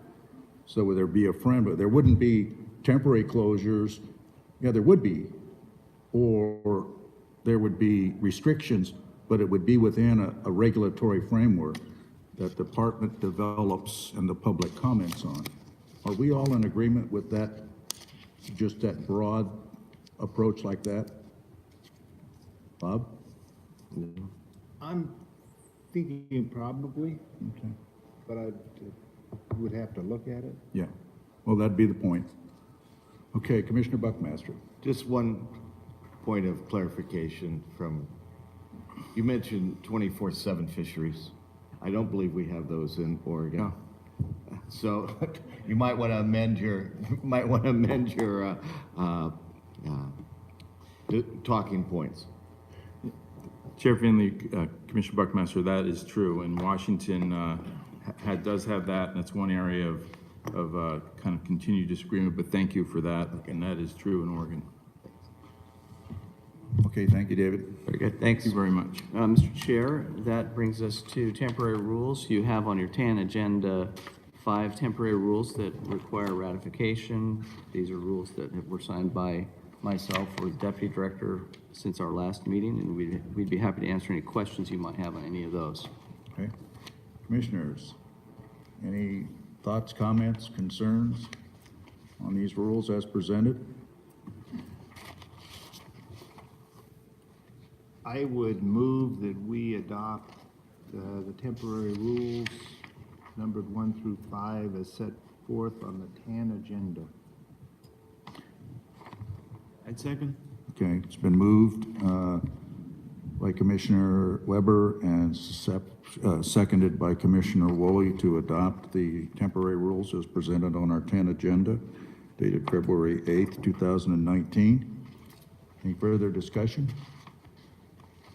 A: So would there be a framework? There wouldn't be temporary closures. Yeah, there would be, or there would be restrictions, but it would be within a regulatory framework that the department develops and the public comments on. Are we all in agreement with that, just that broad approach like that? Bob?
C: I'm thinking probably,
A: Okay.
C: but I would have to look at it.
A: Yeah, well, that'd be the point. Okay, Commissioner Buckmaster.
I: Just one point of clarification you mentioned 24/7 fisheries. I don't believe we have those in Oregon. So you might want to amend your talking points.
K: Chair Finley, Commissioner Buckmaster, that is true. And Washington does have that, and that's one area of kind of continued disagreement, but thank you for that. And that is true in Oregon.
A: Okay, thank you, David.
D: Very good, thanks.
K: Thank you very much.
D: Mr. Chair, that brings us to temporary rules. You have on your TAN agenda 5 temporary rules that require ratification. These are rules that were signed by myself or the Deputy Director since our last meeting, and we'd be happy to answer any questions you might have on any of those.
A: Okay. Commissioners, any thoughts, comments, concerns on these rules as presented?
C: I would move that we adopt the temporary rules numbered 1 through 5 as set forth on the TAN agenda.
F: I'd second.
A: Okay, it's been moved by Commissioner Weber and seconded by Commissioner Woolley to adopt the temporary rules as presented on our 10 agenda dated February 8th, 2019. Any further discussion?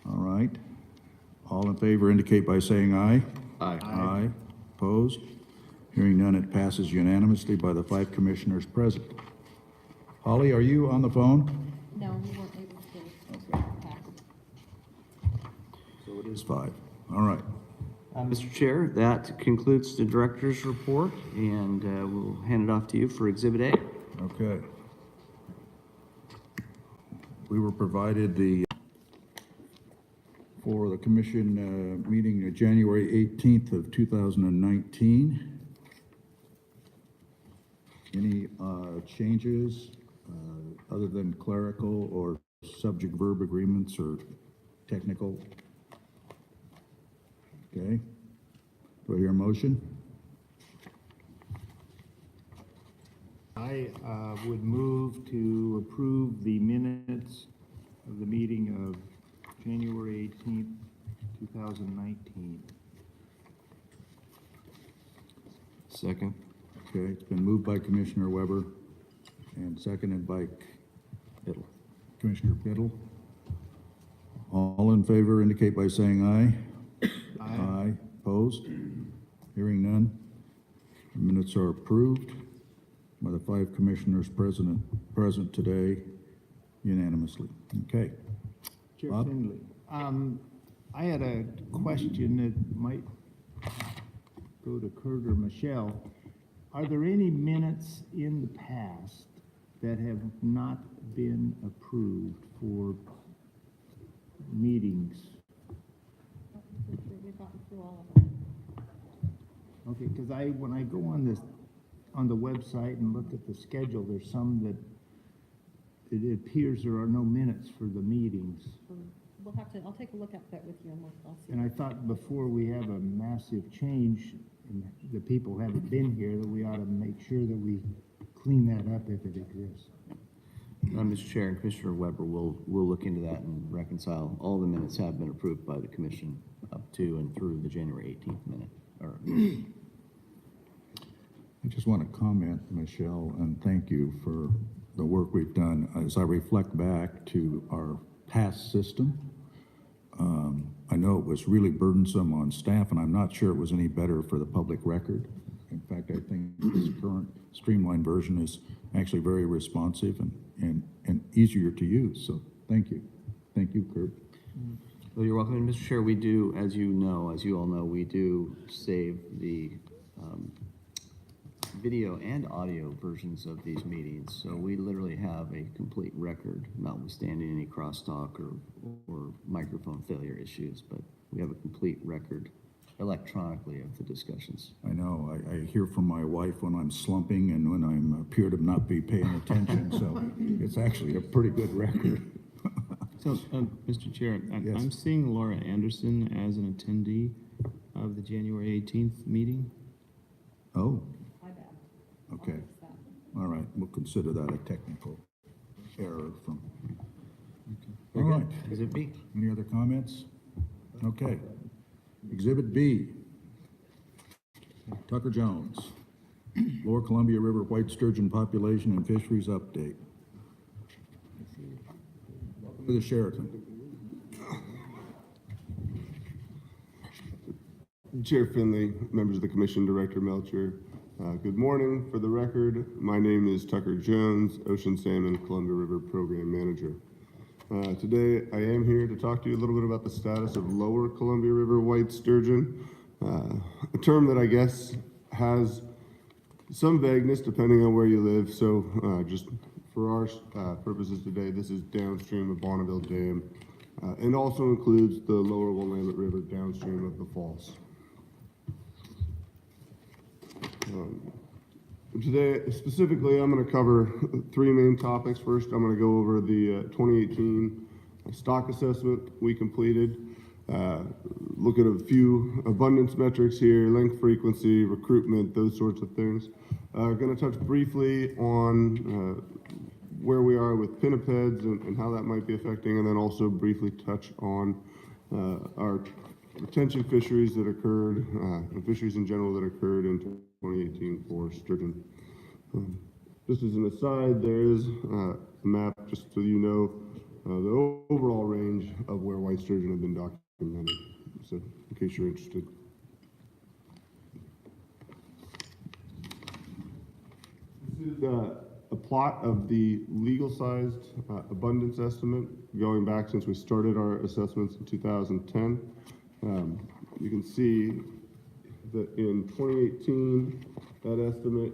A: All right. All in favor indicate by saying aye.
I: Aye.
A: Aye. Opposed? Hearing none, it passes unanimously by the 5 commissioners present. Holly, are you on the phone?
B: No, we weren't able to pass.
A: So it is 5. All right.
D: Mr. Chair, that concludes the director's report, and we'll hand it off to you for Exhibit A.
A: Okay. We were provided for the commission meeting January 18th of 2019. Any changes other than clerical or subject verb agreements or technical? Okay. Do I hear a motion?
C: I would move to approve the minutes of the meeting of January 18th, 2019.
M: Second?
A: Okay, it's been moved by Commissioner Weber and seconded by
D: Biddle.
A: Commissioner Biddle. All in favor indicate by saying aye. Aye. Opposed? Hearing none. The minutes are approved by the 5 commissioners present today unanimously. Okay.
C: Chair
A: Bob?
C: Finley, I had a question that might go to Kurt or Michelle. Are there any minutes in the past that have not been approved for meetings?
B: We've gotten through all of them.
C: Okay, because when I go on the website and look at the schedule, there's some that it appears there are no minutes for the meetings.
B: I'll take a look at that with you and I'll see.
C: And I thought before we have a massive change and the people haven't been here, that we ought to make sure that we clean that up if it exists.
D: Mr. Chair, and Commissioner Weber will look into that and reconcile. All the minutes have been approved by the commission up to and through the January 18th minute.
A: I just want to comment, Michelle, and thank you for the work we've done. As I reflect back to our past system, I know it was really burdensome on staff, and I'm not sure it was any better for the public record. In fact, I think this current streamlined version is actually very responsive and easier to use. So thank you. Thank you, Kurt.
D: Well, you're welcome. And Mr. Chair, we do, as you all know, we do save the video and audio versions of these meetings. So we literally have a complete record, notwithstanding any crosstalk or microphone failure issues, but we have a complete record electronically of the discussions.
A: I know, I hear from my wife when I'm slumping and when I appear to not be paying attention, so it's actually a pretty good record.
F: So, Mr. Chair,
A: Yes.
F: I'm seeing Laura Anderson as an attendee of the January 18th meeting.
A: Oh,
B: My bad.
A: okay.
B: I'll fix that.
A: All right, we'll consider that a technical error from. All right.
D: Exhibit B.
A: Any other comments? Okay. Exhibit B. Tucker Jones, Lower Columbia River White Sturgeon Population and Fisheries Update. Welcome to the Sheraton.
L: Chair Finley, members of the commission, Director Melcher, good morning. For the record, my name is Tucker Jones, Ocean Salmon Columbia River Program Manager. Today, I am here to talk to you a little bit about the status of Lower Columbia River White Sturgeon, a term that I guess has some vagueness depending on where you live. So just for our purposes today, this is downstream of Bonneville Dam and also includes the Lower Willamette River downstream of the falls. Today, specifically, I'm going to cover 3 main topics. First, I'm going to go over the 2018 stock assessment we completed, look at a few abundance metrics here, length, frequency, recruitment, those sorts of things. Going to touch briefly on where we are with pinnipeds and how that might be affecting, and then also briefly touch on our retention fisheries that occurred, and fisheries in general that occurred in 2018 for sturgeon. Just as an aside, there is a map, just so you know, the overall range of where white sturgeon have been documented, so in case you're interested. This is a plot of the legal-sized abundance estimate going back since we started our assessments in 2010. You can see that in 2018, that estimate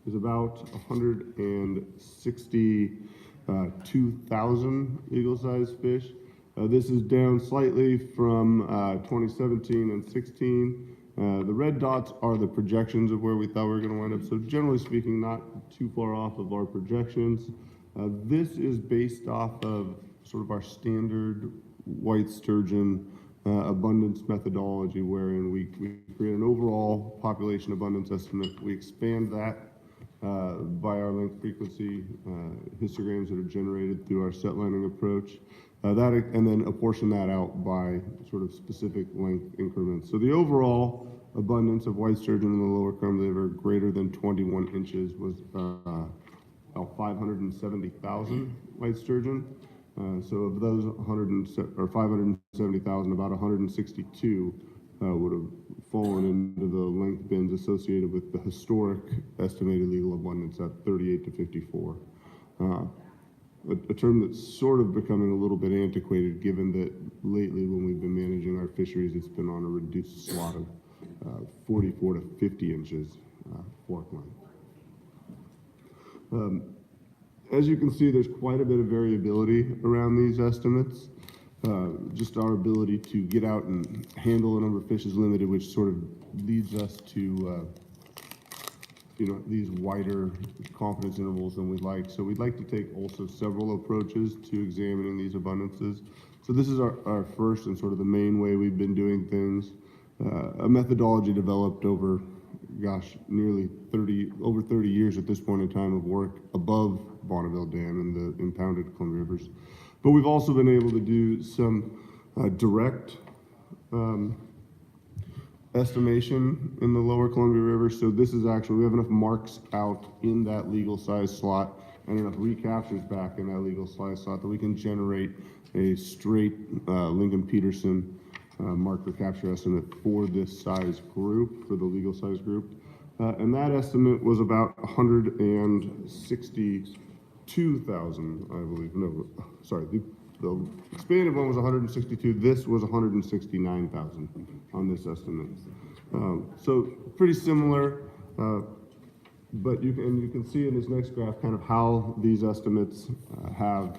L: is about 162,000 legal-sized fish. This is down slightly from 2017 and 16. The red dots are the projections of where we thought we were going to wind up. So generally speaking, not too far off of our projections. This is based off of sort of our standard white sturgeon abundance methodology, wherein we create an overall population abundance estimate. We expand that by our length frequency histograms that are generated through our set lining approach, and then apportion that out by sort of specific length increments. So the overall abundance of white sturgeon in the lower Columbia River greater than 21 inches was about 570,000 white sturgeon. So of those 570,000, about 162 would have fallen into the length bins associated with the historic estimated legal abundance at 38 to 54. A term that's sort of becoming a little bit antiquated, given that lately when we've been managing our fisheries, it's been on a reduced slot of 44 to 50 inches fork length. As you can see, there's quite a bit of variability around these estimates. Just our ability to get out and handle a number of fish is limited, which sort of leads us to these wider confidence intervals than we'd like. So we'd like to take also several approaches to examining these abundances. So this is our first and sort of the main way we've been doing things. A methodology developed over, nearly 30 years at this point in time of work above Bonneville Dam and the impounded Columbia Rivers. But we've also been able to do some direct estimation in the lower Columbia River. So this is actually, we have enough marks out in that legal size slot and enough recaptures back in that legal size slot that we can generate a straight Lincoln-Peterson mark recapture estimate for this size group, for the legal size group. And that estimate was about 162,000, I believe. No, sorry, the expanded one was 162. This was 169,000 on this estimate. So pretty similar, but you can see in this next graph kind of how these estimates have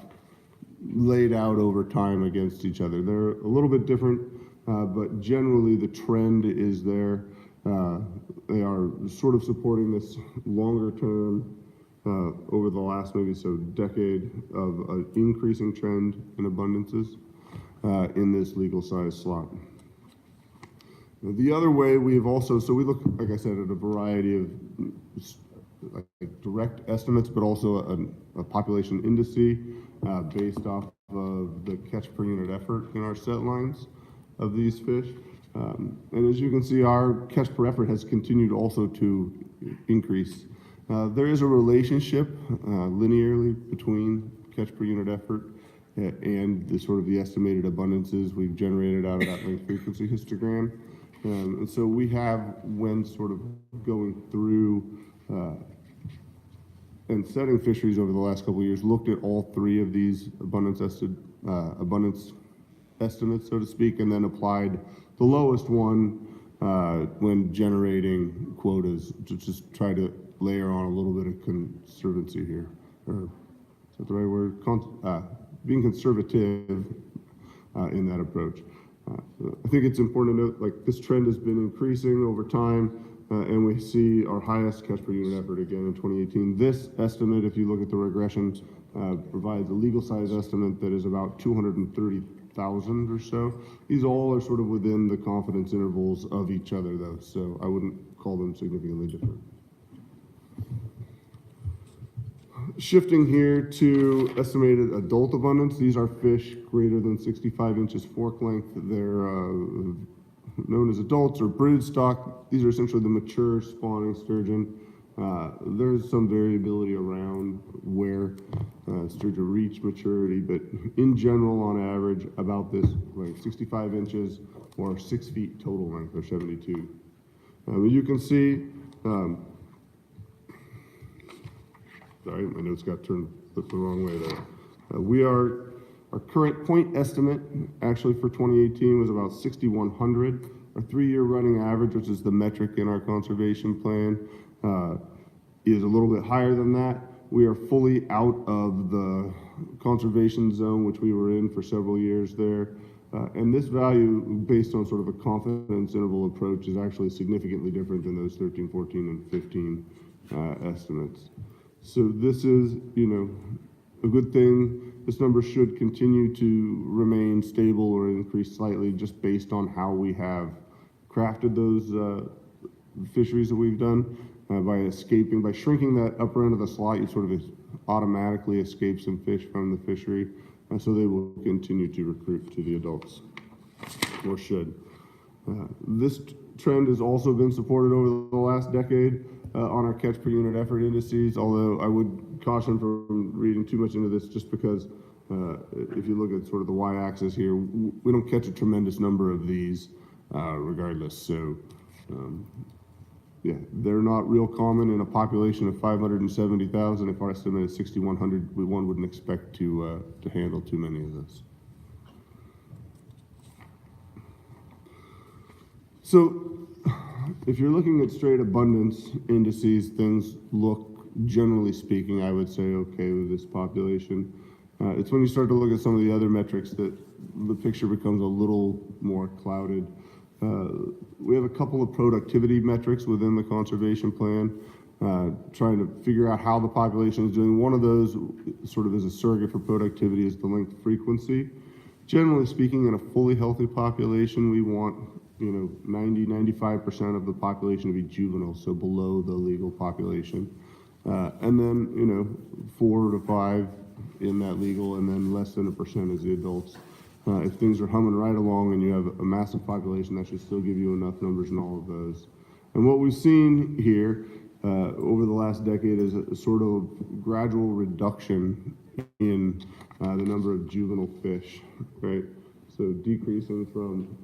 L: laid out over time against each other. They're a little bit different, but generally the trend is there. They are sort of supporting this longer term over the last decade of an increasing trend in abundances in this legal size slot. The other way we've also, so we look, like I said, at a variety of direct estimates, but also a population indice based off of the catch per unit effort in our set lines of these fish. And as you can see, our catch per effort has continued also to increase. There is a relationship linearly between catch per unit effort and the sort of the estimated abundances we've generated out of that length frequency histogram. And so we have, when sort of going through and setting fisheries over the last couple of years, looked at all three of these abundance estimates, so to speak, and then applied the lowest one when generating quotas to just try to layer on a little bit of conservancy here. Or, is that the right word? Being conservative in that approach. I think it's important to note, like, this trend has been increasing over time, and we see our highest catch per unit effort again in 2018. This estimate, if you look at the regression, provides a legal size estimate that is about 230,000 or so. These all are sort of within the confidence intervals of each other, though, so I wouldn't call them significantly different. Shifting here to estimated adult abundance, these are fish greater than 65 inches fork length. They're known as adults or brood stock. These are essentially the mature spawning sturgeon. There's some variability around where sturgeon reach maturity, but in general, on average, about this length, 65 inches or 6 feet total length, or 72. You can see, sorry, my notes got flipped the wrong way there. Our current point estimate, actually for 2018, was about 6,100. Our 3-year running average, which is the metric in our conservation plan, is a little bit higher than that. We are fully out of the conservation zone, which we were in for several years there. And this value, based on sort of a confidence interval approach, is actually significantly different than those 13, 14, and 15 estimates. So this is, a good thing. This number should continue to remain stable or increase slightly just based on how we have crafted those fisheries that we've done. By shrinking that upper end of the slot, you sort of automatically escape some fish from the fishery. So they will continue to recruit to the adults, or should. This trend has also been supported over the last decade on our catch per unit effort indices, although I would caution from reading too much into this just because if you look at sort of the y-axis here, we don't catch a tremendous number of these regardless. So yeah, they're not real common in a population of 570,000. If our estimate is 6,100, one wouldn't expect to handle too many of those. So if you're looking at straight abundance indices, things look, generally speaking, I would say, okay with this population. It's when you start to look at some of the other metrics that the picture becomes a little more clouded. We have a couple of productivity metrics within the conservation plan, trying to figure out how the population is doing. One of those, sort of as a surrogate for productivity, is the length frequency. Generally speaking, in a fully healthy population, we want 90-95% of the population to be juvenile, so below the legal population, and then 4 to 5 in that legal, and then less than 1% as the adults. If things are humming right along and you have a massive population, that should still give you enough numbers in all of those. And what we've seen here over the last decade is a sort of gradual reduction in the number of juvenile fish, right? So decreasing from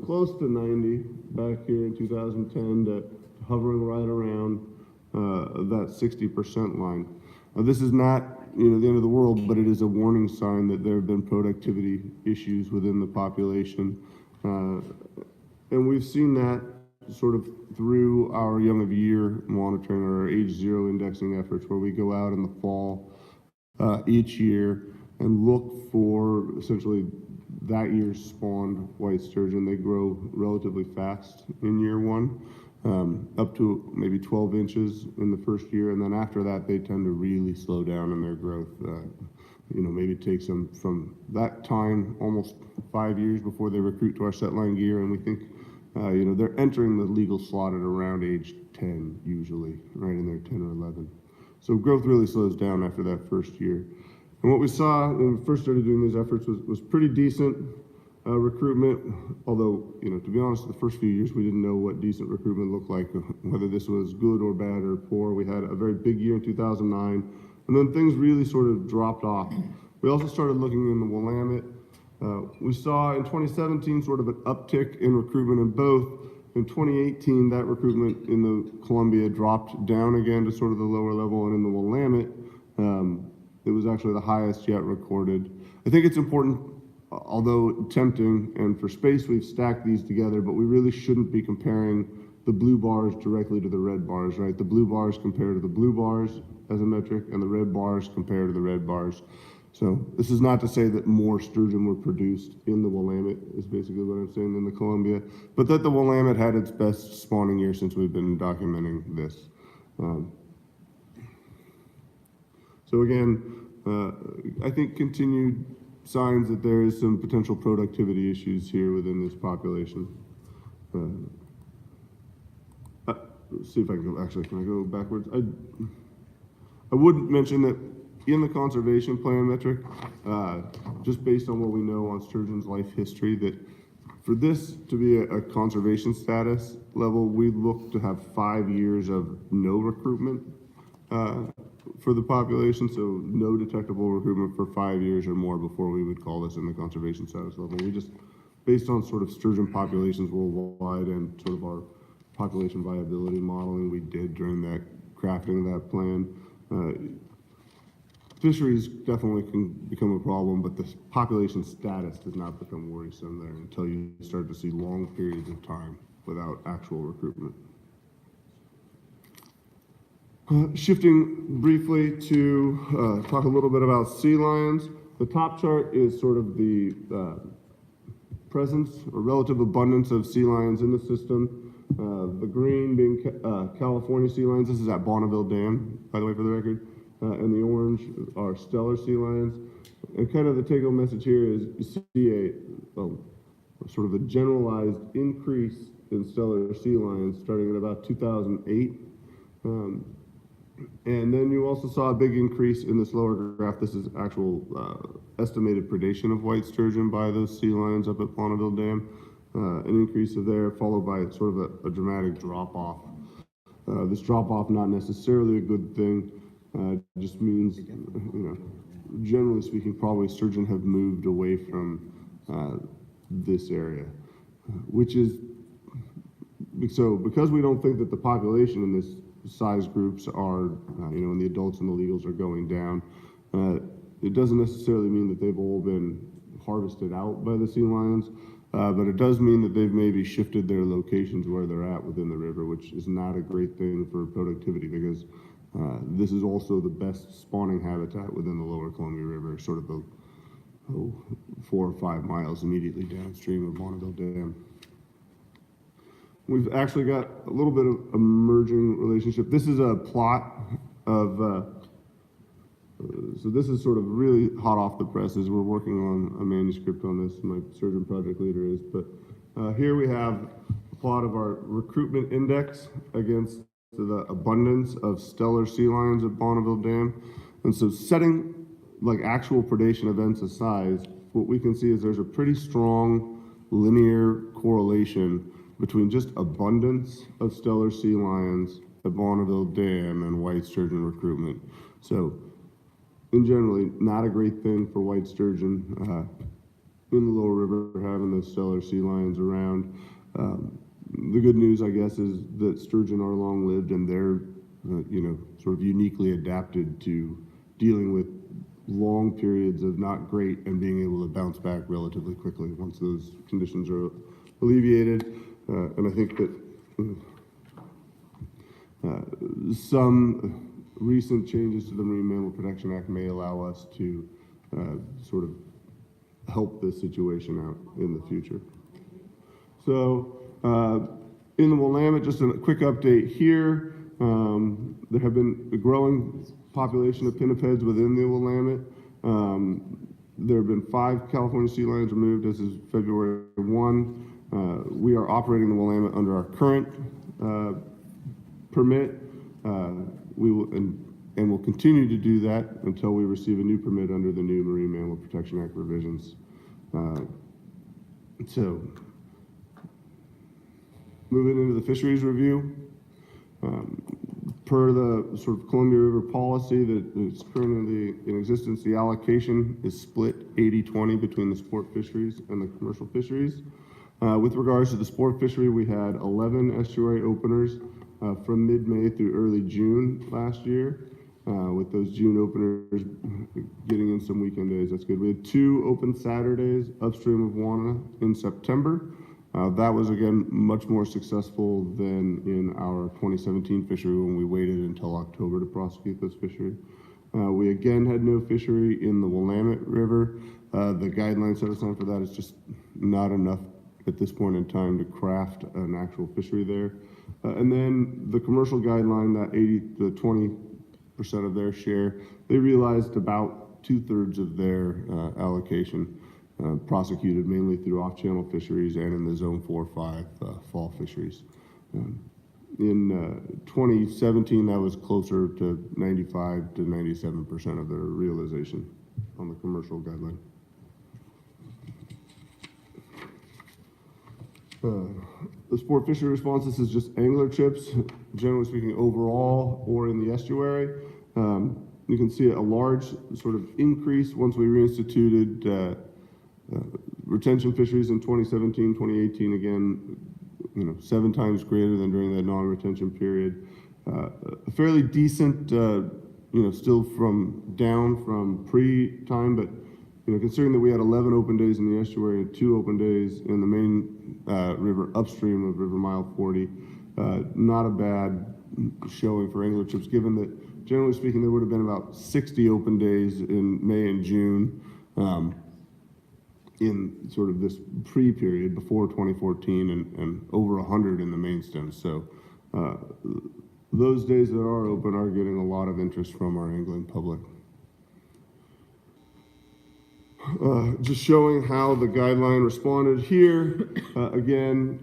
L: close to 90 back here in 2010 to hovering right around that 60% line. This is not the end of the world, but it is a warning sign that there have been productivity issues within the population. And we've seen that sort of through our young of year monitoring or our age 0 indexing efforts, where we go out in the fall each year and look for essentially that year's spawned white sturgeon. They grow relatively fast in year 1. Up to maybe 12 inches in the first year, and then after that they tend to really slow down in their growth. Maybe it takes them from that time almost 5 years before they recruit to our set line gear, and we think they're entering the legal slot at around age 10 usually, right in their 10 or 11. So growth really slows down after that first year. And what we saw when we first started doing these efforts was pretty decent recruitment, although, to be honest, the first few years we didn't know what decent recruitment looked like, whether this was good or bad or poor. We had a very big year in 2009, and then things really sort of dropped off. We also started looking in the Willamette. We saw in 2017 sort of an uptick in recruitment in both. In 2018, that recruitment in the Columbia dropped down again to sort of the lower level, and in the Willamette, it was actually the highest yet recorded. I think it's important, although tempting, and for space we've stacked these together, but we really shouldn't be comparing the blue bars directly to the red bars, right? The blue bars compare to the blue bars as a metric, and the red bars compare to the red bars. So this is not to say that more sturgeon were produced in the Willamette, is basically what I'm saying, than the Columbia, but that the Willamette had its best spawning year since we've been documenting this. So again, I think continued signs that there is some potential productivity issues here within this population. Let's see if I can go, actually, can I go backwards? I would mention that in the conservation plan metric, just based on what we know on sturgeon's life history, that for this to be a conservation status level, we look to have 5 years of no recruitment for the population, so no detectable recruitment for 5 years or more before we would call this in the conservation status level. We just, based on sort of sturgeon populations worldwide and sort of our population viability modeling we did during that crafting of that plan, fisheries definitely can become a problem, but the population status does not become worrisome there until you start to see long periods of time without actual recruitment. Shifting briefly to talk a little bit about sea lions. The top chart is sort of the presence or relative abundance of sea lions in the system. The green being California sea lions. This is at Bonneville Dam, by the way, for the record. And the orange are Steller sea lions. And kind of the take-home message here is you see a sort of a generalized increase in Steller sea lions starting at about 2008. And then you also saw a big increase in this lower graph. This is actual estimated predation of white sturgeon by those sea lions up at Bonneville Dam. An increase of there, followed by sort of a dramatic drop-off. This drop-off not necessarily a good thing. Just means, generally speaking, probably sturgeon have moved away from this area, which is, so because we don't think that the population in this size groups are, and the adults and the legals are going down, it doesn't necessarily mean that they've all been harvested out by the sea lions, but it does mean that they've maybe shifted their locations where they're at within the river, which is not a great thing for productivity because this is also the best spawning habitat within the lower Columbia River, sort of the 4 or 5 miles immediately downstream of Bonneville Dam. We've actually got a little bit of emerging relationship. This is a plot of, so this is sort of really hot off the presses. We're working on a manuscript on this, my sturgeon project leader is, but here we have a plot of our recruitment index against the abundance of Steller sea lions at Bonneville Dam. And so setting like actual predation events aside, what we can see is there's a pretty strong linear correlation between just abundance of Steller sea lions at Bonneville Dam and white sturgeon recruitment. So in generally, not a great thing for white sturgeon in the lower river having those Steller sea lions around. The good news, I guess, is that sturgeon are long-lived and they're, sort of uniquely adapted to dealing with long periods of not great and being able to bounce back relatively quickly once those conditions are alleviated. And I think that some recent changes to the Marine Mammal Protection Act may allow us to sort of help this situation out in the future. So in the Willamette, just a quick update here. There have been a growing population of pinnipeds within the Willamette. There have been 5 California sea lions removed as of February 1. We are operating the Willamette under our current permit. We will and will continue to do that until we receive a new permit under the new Marine Mammal Protection Act revisions. So, moving into the fisheries review, per the sort of Columbia River policy that is currently in existence, the allocation is split 80-20 between the sport fisheries and the commercial fisheries. With regards to the sport fishery, we had 11 estuary openers from mid-May through early June last year, with those June openers getting in some weekend days. That's good. We had 2 open Saturdays upstream of Wanna in September. That was, again, much more successful than in our 2017 fishery when we waited until October to prosecute this fishery. We again had no fishery in the Willamette River. The guideline set aside for that is just not enough at this point in time to craft an actual fishery there. And then the commercial guideline, that 20% of their share, they realized about 2/3 of their allocation prosecuted mainly through off-channel fisheries and in the Zone 4-5 fall fisheries. In 2017, that was closer to 95 to 97% of their realization on the commercial guideline. The sport fishery response, this is just angler trips, generally speaking, overall or in the estuary. You can see a large sort of increase once we reinstituted retention fisheries in 2017, 2018, again, 7 times greater than during that non-retention period. A fairly decent, still down from pre-time, but considering that we had 11 open days in the estuary and 2 open days in the main river upstream of River Mile 40, not a bad showing for angler trips, given that generally speaking there would have been about 60 open days in May and June in sort of this pre-period before 2014 and over 100 in the main stem. So those days that are open are getting a lot of interest from our angling public. Just showing how the guideline responded here. Again,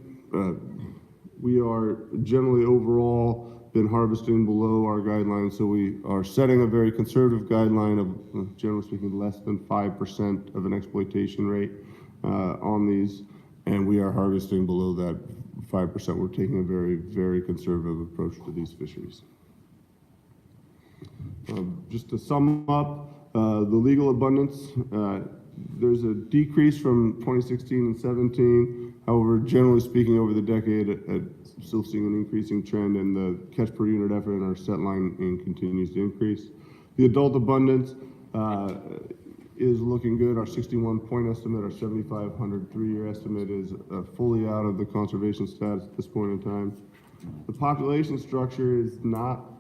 L: we are generally overall been harvesting below our guidelines, so we are setting a very conservative guideline of, generally speaking, less than 5% of an exploitation rate on these, and we are harvesting below that 5%. We're taking a very, very conservative approach to these fisheries. Just to sum up, the legal abundance, there's a decrease from 2016 and 17. However, generally speaking, over the decade, still seeing an increasing trend, and the catch per unit effort in our set line continues to increase. The adult abundance is looking good. Our 61 point estimate, our 7,500 3-year estimate is fully out of the conservation status at this point in time. The population structure is not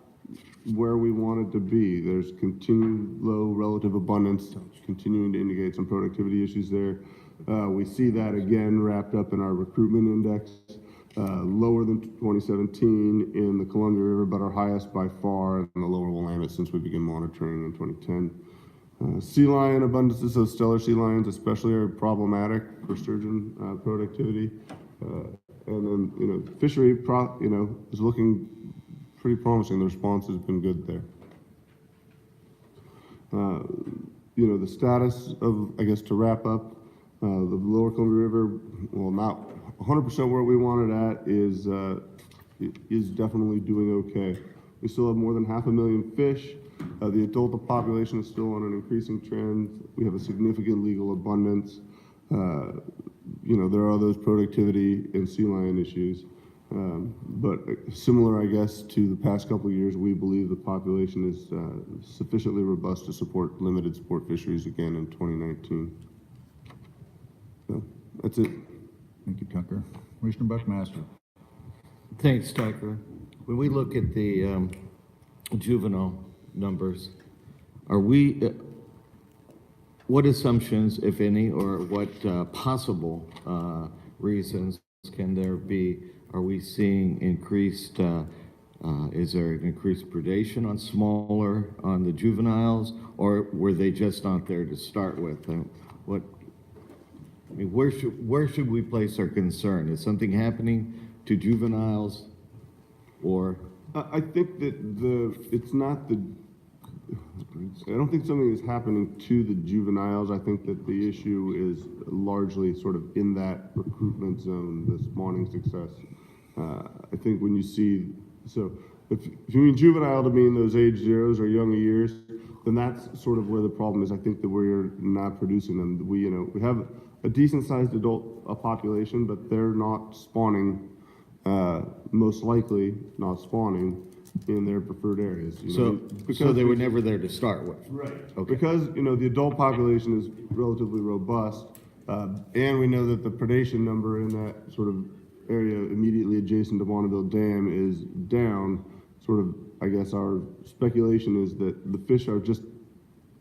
L: where we want it to be. There's continued low relative abundance, continuing to indicate some productivity issues there. We see that again wrapped up in our recruitment index, lower than 2017 in the Columbia River, but our highest by far in the lower Willamette since we began monitoring in 2010. Sea lion abundances of stellar sea lions especially are problematic for sturgeon productivity. And then, fishery, is looking pretty promising. The response has been good there. The status of, I guess, to wrap up, the lower Columbia River, well, not 100% where we want it at, is definitely doing okay. We still have more than 500,000 fish. The adult population is still on an increasing trend. We have a significant legal abundance. There are those productivity and sea lion issues. But similar, I guess, to the past couple of years, we believe the population is sufficiently robust to support limited sport fisheries again in 2019. So that's it.
A: Thank you, Tucker. Commissioner Buckmaster.
I: Thanks, Tucker. When we look at the juvenile numbers, are we, what assumptions, if any, or what possible reasons can there be? Are we seeing increased, is there an increased predation on the juveniles, or were they just not there to start with? Where should we place our concern? Is something happening to juveniles, or?
L: I think that I don't think something is happening to the juveniles. I think that the issue is largely sort of in that recruitment zone, the spawning success. I think when you see, so if you mean juvenile to mean those age zeros or younger years, then that's sort of where the problem is. I think that we're not producing them. We have a decent sized adult population, but they're not spawning, most likely not spawning in their preferred areas.
I: So they were never there to start with?
L: Right.
I: Okay.
L: Because, the adult population is relatively robust, and we know that the predation number in that sort of area immediately adjacent to Bonneville Dam is down. Sort of, I guess our speculation is that the fish are just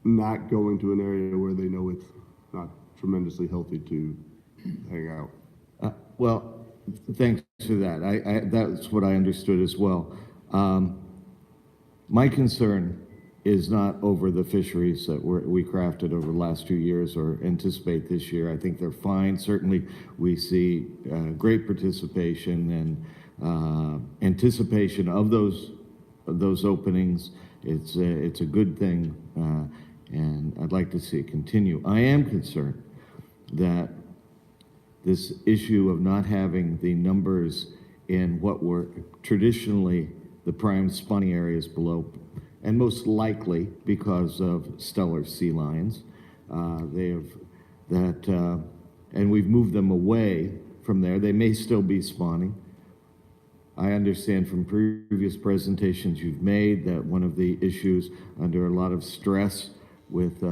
L: not going to an area where they know it's not tremendously healthy to hang out.
I: Well, thanks for that. That's what I understood as well. My concern is not over the fisheries that we crafted over the last 2 years or anticipate this year. I think they're fine. Certainly, we see great participation anticipation of those openings. It's a good thing, and I'd like to see it continue. I am concerned that this issue of not having the numbers in what were traditionally the prime spawning areas below, and most likely because of Steller sea lions, and we've moved them away from there. They may still be spawning. I understand from previous presentations you've made that one of the issues under a lot of stress with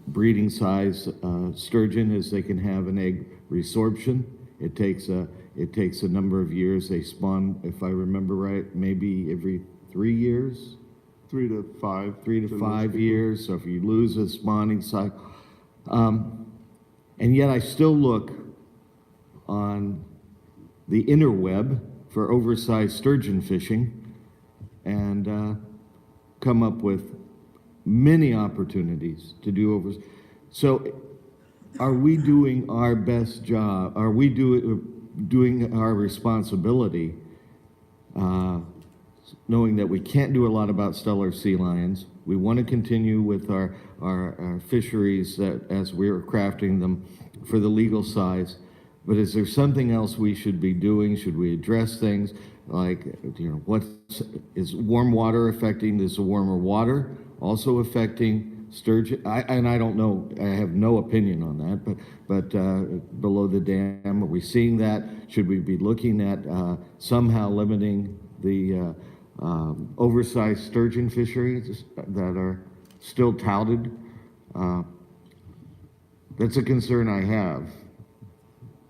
I: breeding size sturgeon is they can have an egg resorption. It takes a number of years. They spawn, if I remember right, maybe every 3 years.
L: 3 to 5.
I: 3 to 5 years. So if you lose a spawning cycle, and yet I still look on the interweb for oversized sturgeon fishing and come up with many opportunities to do So are we doing our best job? Are we doing our responsibility, knowing that we can't do a lot about Steller sea lions? We want to continue with our fisheries that, as we're crafting them for the legal size. But is there something else we should be doing? Should we address things like, what is warm water affecting? Is the warmer water also affecting sturgeon? I don't know. I have no opinion on that. But below the dam, are we seeing that? Should we be looking at somehow limiting the oversized sturgeon fisheries that are still touted? That's a concern I have.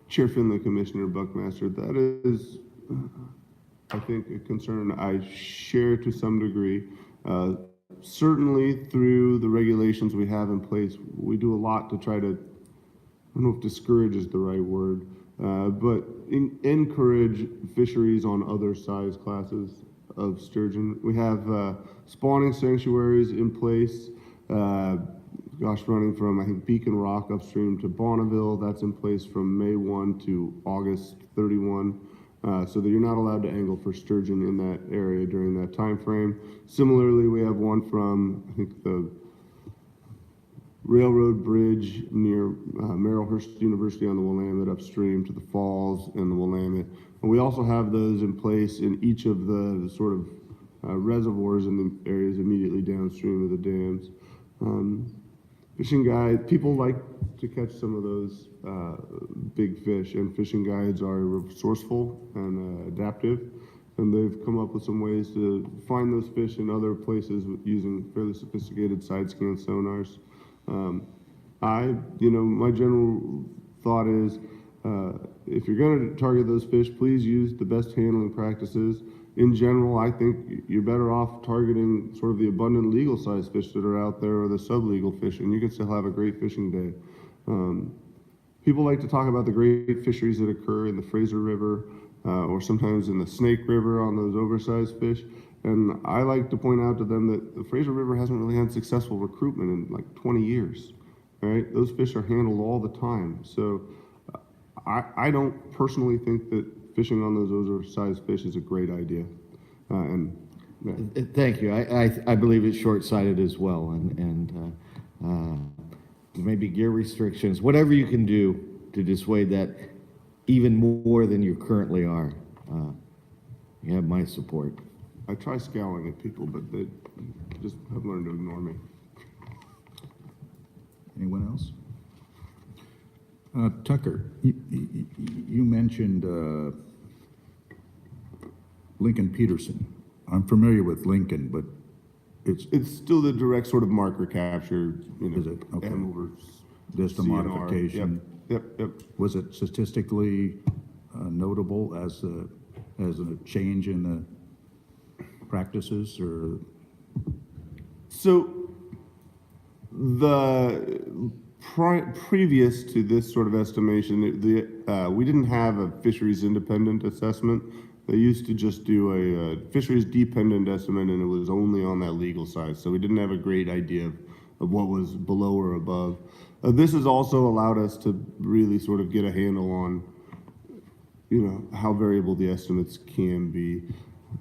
L: Chair Finley, Commissioner Buckmaster, that is, I think, a concern I share to some degree. Certainly through the regulations we have in place, we do a lot to try to, I don't know if discourage is the right word, but encourage fisheries on other size classes of sturgeon. We have spawning sanctuaries in place, running from, I think, Beacon Rock upstream to Bonneville. That's in place from May 1 to August 31. So that you're not allowed to angle for sturgeon in that area during that time frame. Similarly, we have one from, I think, the railroad bridge near Merrillhurst University on the Willamette upstream to the falls and the Willamette. And we also have those in place in each of the sort of reservoirs in the areas immediately downstream of the dams. Fishing guides, people like to catch some of those big fish, and fishing guides are resourceful and adaptive, and they've come up with some ways to find those fish in other places using fairly sophisticated side scan sonars. My general thought is, if you're going to target those fish, please use the best handling practices. In general, I think you're better off targeting sort of the abundant legal size fish that are out there or the sublegal fish, and you can still have a great fishing day. People like to talk about the great fisheries that occur in the Fraser River or sometimes in the Snake River on those oversized fish. And I like to point out to them that the Fraser River hasn't really had successful recruitment in like 20 years, right? Those fish are handled all the time. So I don't personally think that fishing on those oversized fish is a great idea.
I: Thank you. I believe it's short-sighted as well, and maybe gear restrictions, whatever you can do to dissuade that even more than you currently are. You have my support.
L: I try scowling at people, but they just have learned to ignore me.
A: Anyone else? Tucker, you mentioned Lincoln Peterson. I'm familiar with Lincoln, but
L: it's still the direct sort of marker capture.
A: Is it? Okay.
L: Over
A: Just a
L: CNR.
A: modification.
L: Yep.
A: Was it statistically notable as a change in the practices, or?
L: So the previous to this sort of estimation, we didn't have a fisheries independent assessment. They used to just do a fisheries dependent estimate, and it was only on that legal side. So we didn't have a great idea of what was below or above. This has also allowed us to really sort of get a handle on, how variable the estimates can be.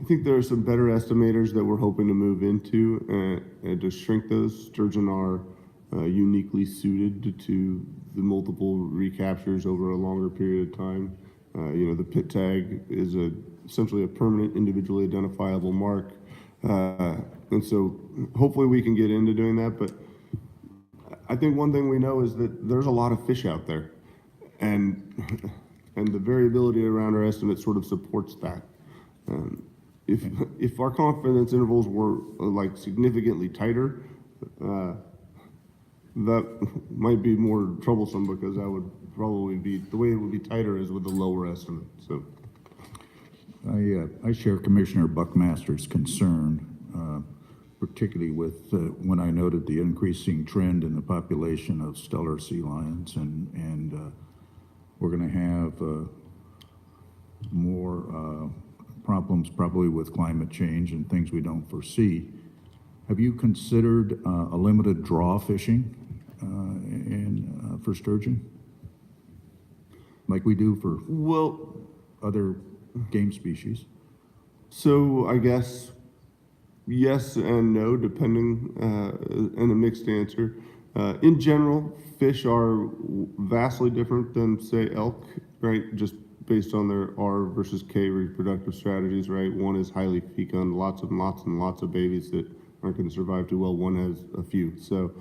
L: I think there are some better estimators that we're hoping to move into and to shrink those. Sturgeon are uniquely suited to the multiple recaptures over a longer period of time. The pit tag is essentially a permanent, individually identifiable mark. And so hopefully we can get into doing that. But I think one thing we know is that there's a lot of fish out there. And the variability around our estimate sort of supports that. If our confidence intervals were like significantly tighter, that might be more troublesome because that would probably be, the way it would be tighter is with the lower estimate, so.
A: I share Commissioner Buckmaster's concern, particularly with when I noted the increasing trend in the population of Steller sea lions, and we're going to have more problems probably with climate change and things we don't foresee. Have you considered a limited draw fishing for sturgeon, like we do for other game species?
L: So I guess yes and no, depending, and a mixed answer. In general, fish are vastly different than, say, elk, right? Just based on their R versus K reproductive strategies, right? One is highly fecund, lots and lots of babies that aren't going to survive too well. One has a few. So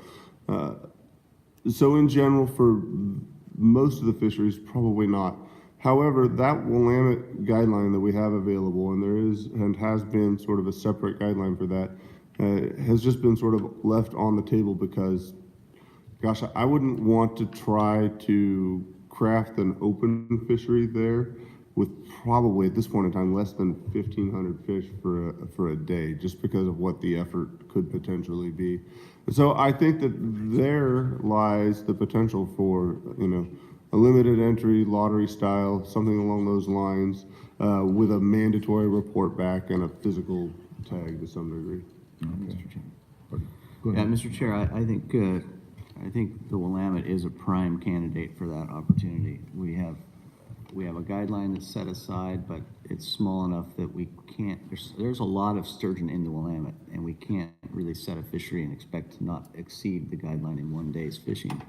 L: in general, for most of the fisheries, probably not. However, that Willamette guideline that we have available, and there is and has been sort of a separate guideline for that, has just been sort of left on the table because, gosh, I wouldn't want to try to craft an open fishery there with probably at this point in time less than 1,500 fish for a day, just because of what the effort could potentially be. So I think that there lies the potential for a limited entry lottery style, something along those lines, with a mandatory report back and a physical tag to some degree.
D: Yeah, Mr. Chair, I think the Willamette is a prime candidate for that opportunity. We have a guideline that's set aside, but it's small enough that we can't, there's a lot of sturgeon in the Willamette, and we can't really set a fishery and expect to not exceed the guideline in one day's fishing.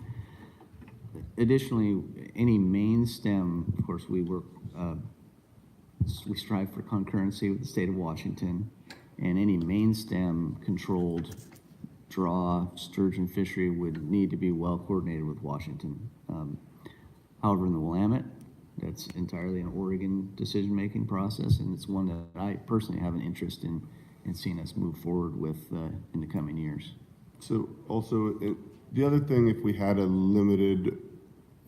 D: Additionally, any main stem, of course, we strive for concurrency with the state of Washington, and any main stem controlled draw sturgeon fishery would need to be well coordinated with Washington. However, in the Willamette, that's entirely an Oregon decision-making process, and it's one that I personally have an interest in seeing us move forward with in the coming years.
L: So also, the other thing, if we had a limited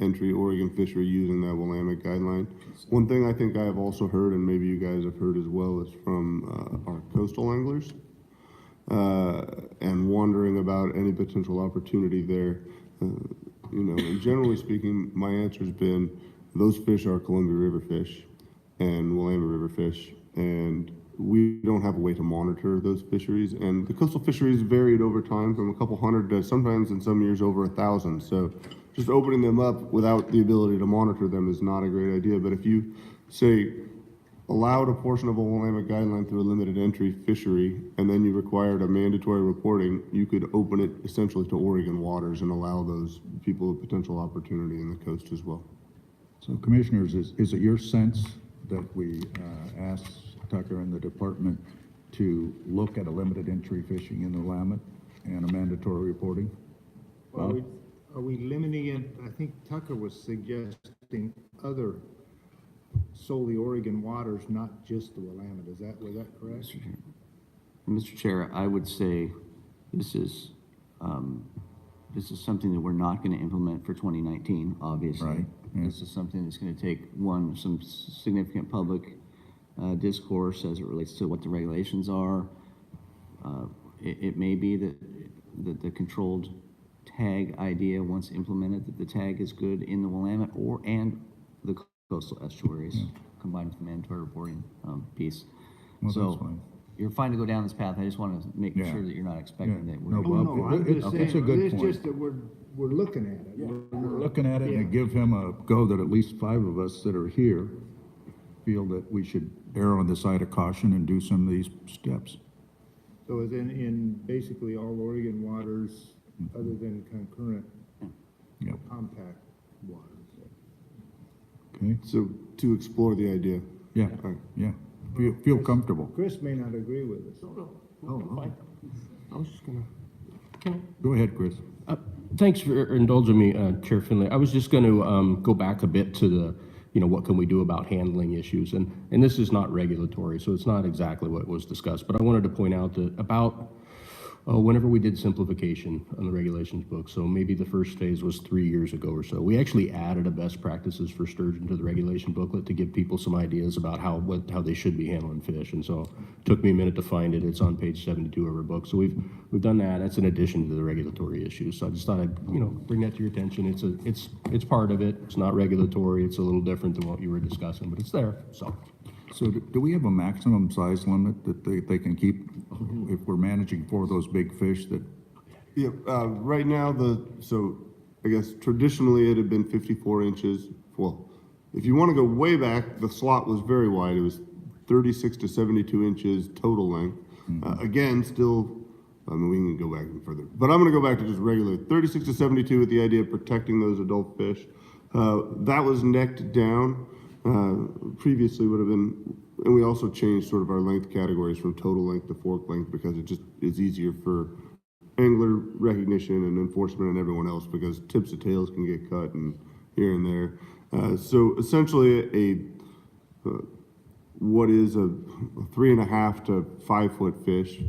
L: entry Oregon fishery using that Willamette guideline, one thing I think I have also heard, and maybe you guys have heard as well, is from our coastal anglers, and wondering about any potential opportunity there. And generally speaking, my answer has been those fish are Columbia River fish and Willamette River fish, and we don't have a way to monitor those fisheries. And the coastal fisheries varied over time from a couple hundred to sometimes in some years over 1,000. So just opening them up without the ability to monitor them is not a great idea. But if you say allowed a portion of a Willamette guideline through a limited entry fishery, and then you required a mandatory reporting, you could open it essentially to Oregon waters and allow those people a potential opportunity in the coast as well.
A: So commissioners, is it your sense that we ask Tucker and the department to look at a limited entry fishing in the Willamette and a mandatory reporting?
C: Are we limiting it? I think Tucker was suggesting other solely Oregon waters, not just the Willamette. Was that correct?
D: Mr. Chair, I would say this is something that we're not going to implement for 2019, obviously.
A: Right. Yeah.
D: This is something that's going to take some significant public discourse as it relates to what the regulations are. It may be that the controlled tag idea, once implemented, that the tag is good in the Willamette and the coastal estuaries, combined with the mandatory reporting piece.
A: Well,
D: so
A: that's fine.
D: You're fine to go down this path. I just want to make sure that you're not expecting that we're.
C: I'm just saying,
A: it's a good
C: it's
A: point.
C: just that we're looking at it.
A: We're looking at it and give him a go that at least 5 of us that are here feel that we should err on the side of caution and do some of these steps.
C: So is in basically all Oregon waters, other than concurrent
A: Yep.
C: compact waters.
A: Okay?
L: So to explore the idea.
A: Yeah,
L: All right.
A: yeah. Feel comfortable.
C: Chris may not agree with us.
M: I was just gonna.
A: Go ahead, Chris.
N: Thanks for indulging me, Chair Finley. I was just going to go back a bit to the, what can we do about handling issues? And this is not regulatory, so it's not exactly what was discussed. But I wanted to point out that about whenever we did simplification on the regulations book, so maybe the first phase was 3 years ago or so, we actually added a best practices for sturgeon to the regulation booklet to give people some ideas about how they should be handling fish. And so it took me a minute to find it. It's on page 72 of our book. So we've done that. That's in addition to the regulatory issues. So I just thought I'd bring that to your attention. It's part of it. It's not regulatory. It's a little different than what you were discussing, but it's there.
A: So do we have a maximum size limit that they can keep if we're managing for those big fish that?
L: Yeah, right now, so I guess traditionally it had been 54 inches. Well, if you want to go way back, the slot was very wide. It was 36 to 72 inches total length. Again, still, I mean, we can go back even further, but I'm going to go back to just regular 36 to 72 with the idea of protecting those adult fish. That was necked down. Previously would have been, and we also changed sort of our length categories from total length to fork length because it just is easier for angler recognition and enforcement and everyone else because tips of tails can get cut and here and there. So essentially what is a 3.5 to 5 foot fish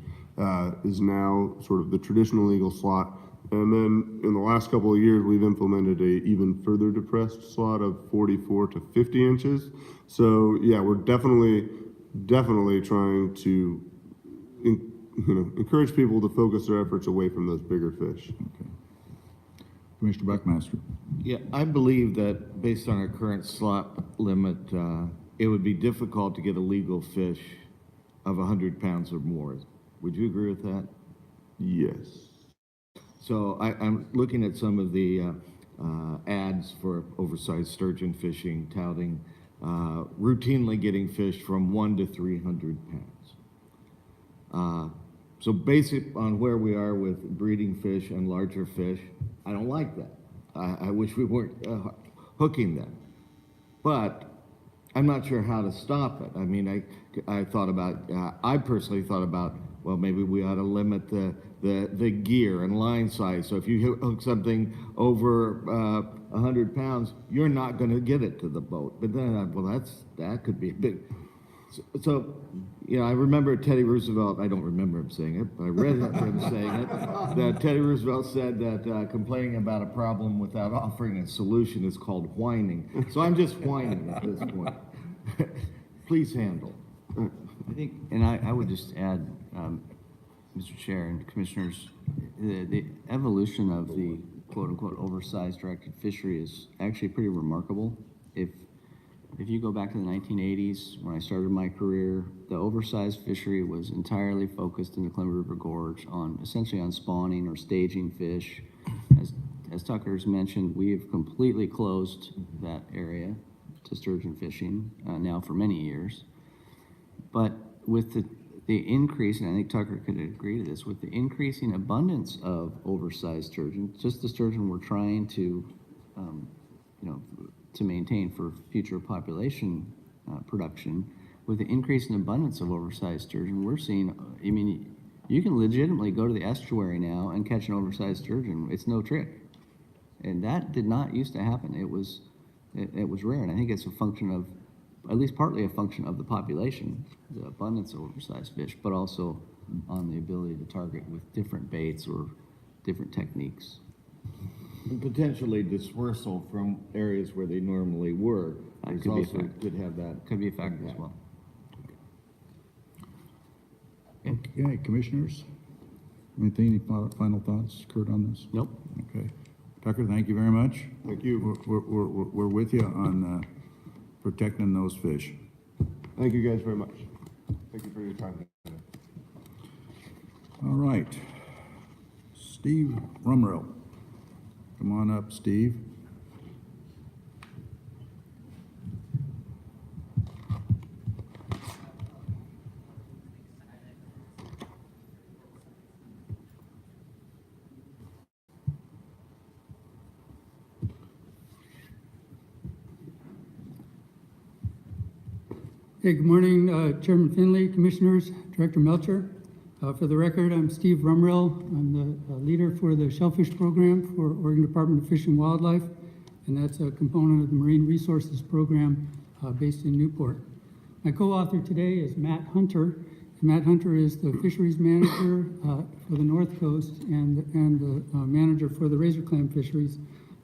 L: is now sort of the traditional legal slot. And then in the last couple of years, we've implemented a even further depressed slot of 44 to 50 inches. So yeah, we're definitely trying to, encourage people to focus their efforts away from those bigger fish.
A: Okay. Commissioner Buckmaster.
I: Yeah, I believe that based on our current slot limit, it would be difficult to get a legal fish of 100 pounds or more. Would you agree with that?
L: Yes.
I: So I'm looking at some of the ads for oversized sturgeon fishing, touting routinely getting fish from 100 to 300 pounds. So based on where we are with breeding fish and larger fish, I don't like that. I wish we weren't hooking them. But I'm not sure how to stop it. I mean, I thought about, I personally thought about, well, maybe we ought to limit the gear and line size. So if you hook something over 100 pounds, you're not going to get it to the boat. But then, that could be a big. So, I remember Teddy Roosevelt. I don't remember him saying it, but I read him saying it. That Teddy Roosevelt said that complaining about a problem without offering a solution is called whining. So I'm just whining at this point. Please handle.
D: I think, and I would just add, Mr. Chair and Commissioners, the evolution of the quote-unquote oversized directed fishery is actually pretty remarkable. If you go back to the 1980s, when I started my career, the oversized fishery was entirely focused in the Columbia River Gorge essentially on spawning or staging fish. As Tucker's mentioned, we have completely closed that area to sturgeon fishing now for many years. But with the increase, and I think Tucker could agree to this, with the increasing abundance of oversized sturgeon, just the sturgeon we're trying to, to maintain for future population production, with the increase in abundance of oversized sturgeon, we're seeing, you can legitimately go to the estuary now and catch an oversized sturgeon. It's no trick. And that did not used to happen. It was rare, and I think it's a function of, at least partly a function of the population, the abundance of oversized fish, but also on the ability to target with different baits or different techniques.
I: And potentially dispersal from areas where they normally were.
D: That
I: Could have that.
D: Could be a factor as well.
A: Okay, Commissioners? Any final thoughts, Kurt, on this?
D: Nope.
A: Okay. Tucker, thank you very much.
L: Thank you.
A: We're with you on protecting those fish.
L: Thank you guys very much. Thank you for your time today.
A: All right. Steve Rumrell. Come on up, Steve.
O: Hey, good morning, Chairman Finley, Commissioners, Director Melcher. For the record, I'm Steve Rumrill. I'm the leader for the Shellfish Program for Oregon Department of Fish and Wildlife, and that's a component of the Marine Resources Program based in Newport. My co-author today is Matt Hunter. Matt Hunter is the fisheries manager for the North Coast and the manager for the razor clam fisheries.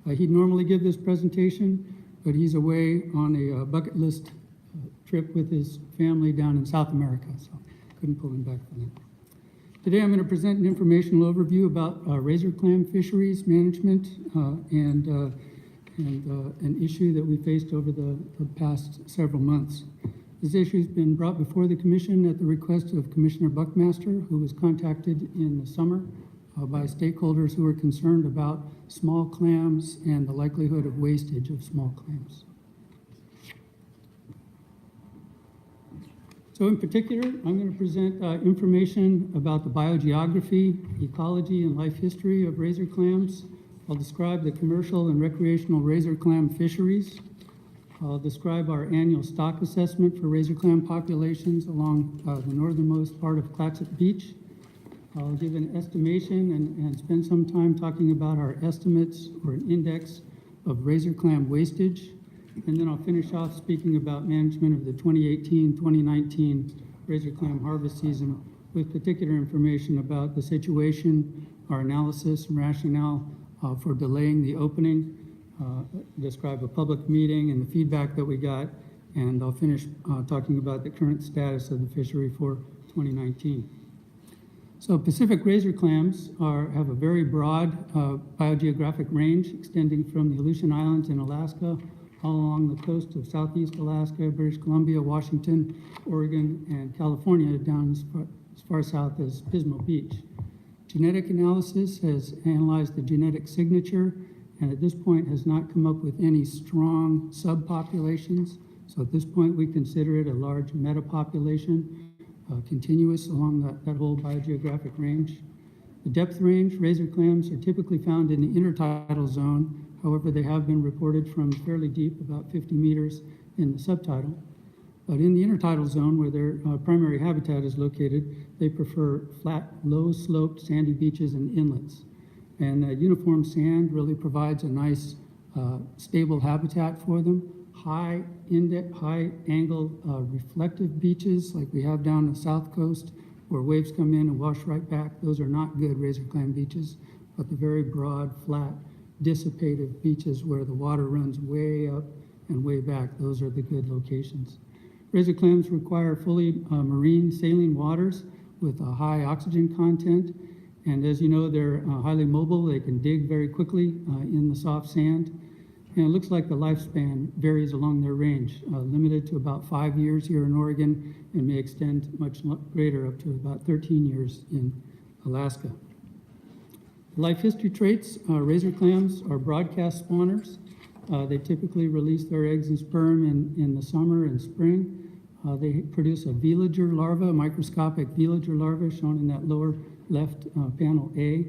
O: He'd normally give this presentation, but he's away on a bucket list trip with his family down in South America, so couldn't pull him back for that. Today I'm going to present an informational overview about razor clam fisheries management and an issue that we faced over the past several months. This issue has been brought before the Commission at the request of Commissioner Buckmaster, who was contacted in the summer by stakeholders who were concerned about small clams and the likelihood of wastage of small clams. So in particular, I'm going to present information about the biogeography, ecology, and life history of razor clams. I'll describe the commercial and recreational razor clam fisheries. I'll describe our annual stock assessment for razor clam populations along the northernmost part of Clatsop Beach. I'll give an estimation and spend some time talking about our estimates or an index of razor clam wastage. And then I'll finish off speaking about management of the 2018-2019 razor clam harvest season with particular information about the situation, our analysis and rationale for delaying the opening, describe a public meeting and the feedback that we got, and I'll finish talking about the current status of the fishery for 2019. So Pacific razor clams have a very broad biogeographic range extending from the Aleutian Islands in Alaska all along the coast of Southeast Alaska, British Columbia, Washington, Oregon, and California down as far south as Pismo Beach. Genetic analysis has analyzed the genetic signature and at this point has not come up with any strong subpopulations. So at this point, we consider it a large metapopulation, continuous along that whole biogeographic range. The depth range, razor clams are typically found in the intertidal zone. However, they have been reported from fairly deep, about 50 meters in the subtidal. But in the intertidal zone, where their primary habitat is located, they prefer flat, low-sloped, sandy beaches and inlets. And uniform sand really provides a nice, stable habitat for them. High angle reflective beaches like we have down the south coast where waves come in and wash right back. Those are not good razor clam beaches, but the very broad, flat, dissipative beaches where the water runs way up and way back, those are the good locations. Razor clams require fully marine saline waters with a high oxygen content. And as you know, they're highly mobile. They can dig very quickly in the soft sand. And it looks like the lifespan varies along their range, limited to about 5 years here in Oregon and may extend much greater up to about 13 years in Alaska. Life history traits, razor clams are broadcast spawners. They typically release their eggs and sperm in the summer and spring. They produce a veliger larva, a microscopic veliger larva shown in that lower left panel A.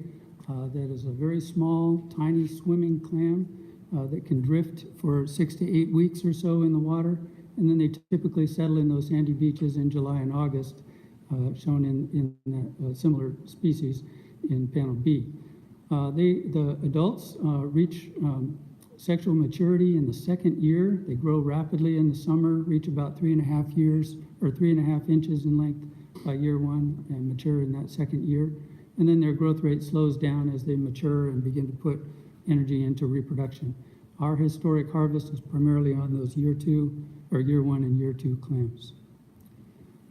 O: That is a very small, tiny swimming clam that can drift for 6 to 8 weeks or so in the water. And then they typically settle in those sandy beaches in July and August, shown in that similar species in panel B. The adults reach sexual maturity in the second year. They grow rapidly in the summer, reach about 3.5 years or 3.5 inches in length by year one and mature in that second year. And then their growth rate slows down as they mature and begin to put energy into reproduction. Our historic harvest is primarily on those year one and year two clams.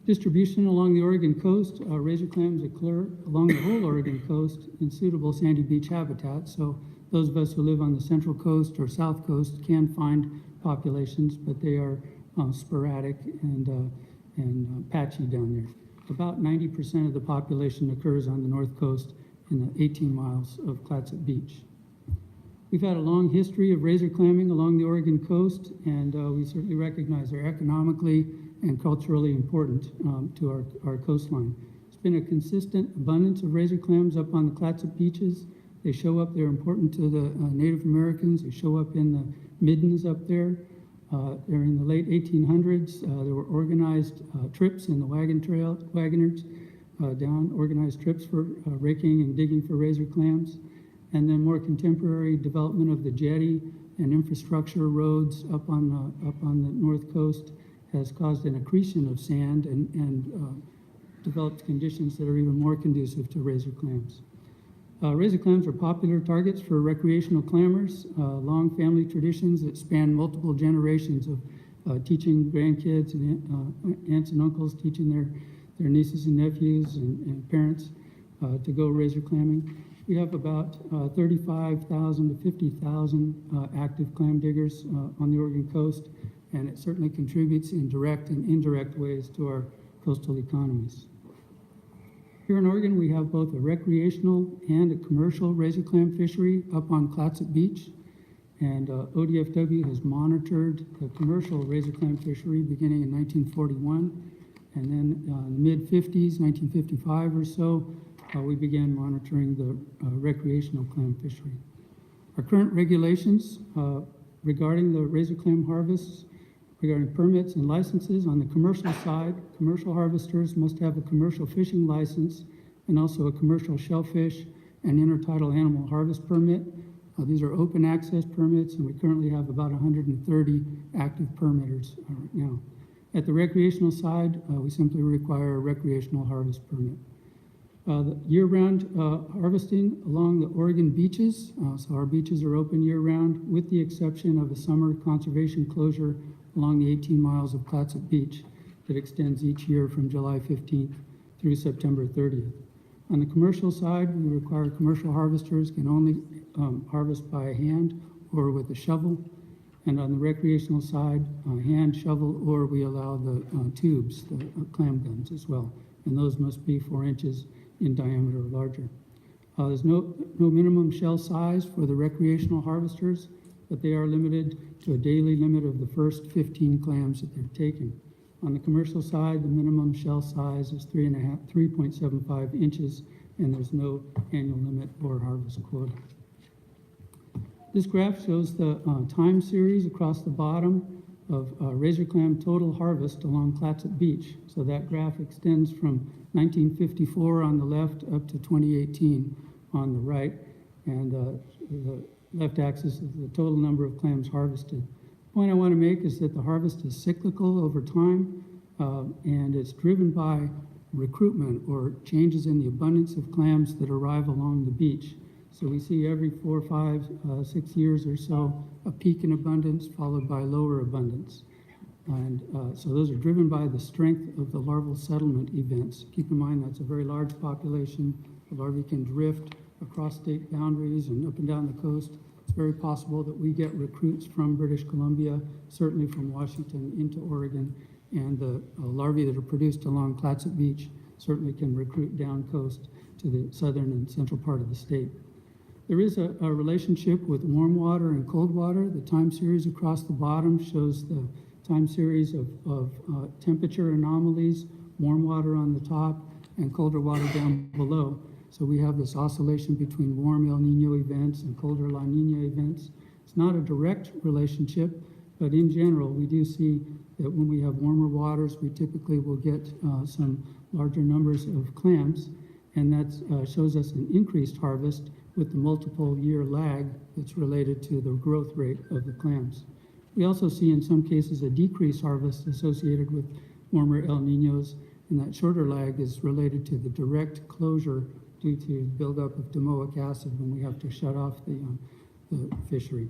O: Distribution along the Oregon coast, razor clams occur along the whole Oregon coast in suitable sandy beach habitat. So those of us who live on the central coast or south coast can find populations, but they are sporadic and patchy down there. About 90% of the population occurs on the north coast in the 18 miles of Clatsop Beach. We've had a long history of razor clamming along the Oregon coast, and we certainly recognize they're economically and culturally important to our coastline. There's been a consistent abundance of razor clams up on the Clatsop beaches. They show up, they're important to the Native Americans. They show up in the middens up there. During the late 1800s, there were organized trips in the wagoners down, organized trips for raking and digging for razor clams. And then more contemporary development of the jetty and infrastructure roads up on the north coast has caused an accretion of sand and developed conditions that are even more conducive to razor clams. Razor clams are popular targets for recreational clammers, long family traditions that span multiple generations of teaching grandkids and aunts and uncles, teaching their nieces and nephews and parents to go razor clamming. We have about 35,000 to 50,000 active clam diggers on the Oregon coast, and it certainly contributes in direct and indirect ways to our coastal economies. Here in Oregon, we have both a recreational and a commercial razor clam fishery up on Clatsop Beach, and ODFW has monitored the commercial razor clam fishery beginning in 1941, and then in the mid-50s, 1955 or so, we began monitoring the recreational clam fishery. Our current regulations regarding the razor clam harvests, regarding permits and licenses on the commercial side, commercial harvesters must have a commercial fishing license and also a commercial shellfish and intertidal animal harvest permit. These are open access permits, and we currently have about 130 active permitters right now. At the recreational side, we simply require a recreational harvest permit. The year-round harvesting along the Oregon beaches, so our beaches are open year-round with the exception of a summer conservation closure along the 18 miles of Clatsop Beach that extends each year from July 15th through September 30th. On the commercial side, we require commercial harvesters can only harvest by hand or with a shovel. And on the recreational side, hand, shovel, or we allow the tubes, the clam guns as well. And those must be 4 inches in diameter or larger. There's no minimum shell size for the recreational harvesters, but they are limited to a daily limit of the first 15 clams that they're taking. On the commercial side, the minimum shell size is 3.75 inches, and there's no annual limit or harvest quota. This graph shows the time series across the bottom of razor clam total harvest along Clatsop Beach. So that graph extends from 1954 on the left up to 2018 on the right, and the left axis is the total number of clams harvested. The point I want to make is that the harvest is cyclical over time, and it's driven by recruitment or changes in the abundance of clams that arrive along the beach. So we see every 4, 5, 6 years or so a peak in abundance followed by lower abundance. And so those are driven by the strength of the larval settlement events. Keep in mind that's a very large population. The larvae can drift across state boundaries and up and down the coast. It's very possible that we get recruits from British Columbia, certainly from Washington into Oregon, and the larvae that are produced along Clatsop Beach certainly can recruit down coast to the southern and central part of the state. There is a relationship with warm water and cold water. The time series across the bottom shows the time series of temperature anomalies, warm water on the top and colder water down below. So we have this oscillation between warm El Nino events and colder La Nina events. It's not a direct relationship, but in general, we do see that when we have warmer waters, we typically will get some larger numbers of clams, and that shows us an increased harvest with the multiple year lag that's related to the growth rate of the clams. We also see in some cases a decreased harvest associated with warmer El Ninos, and that shorter lag is related to the direct closure due to buildup of domoic acid when we have to shut off the fishery.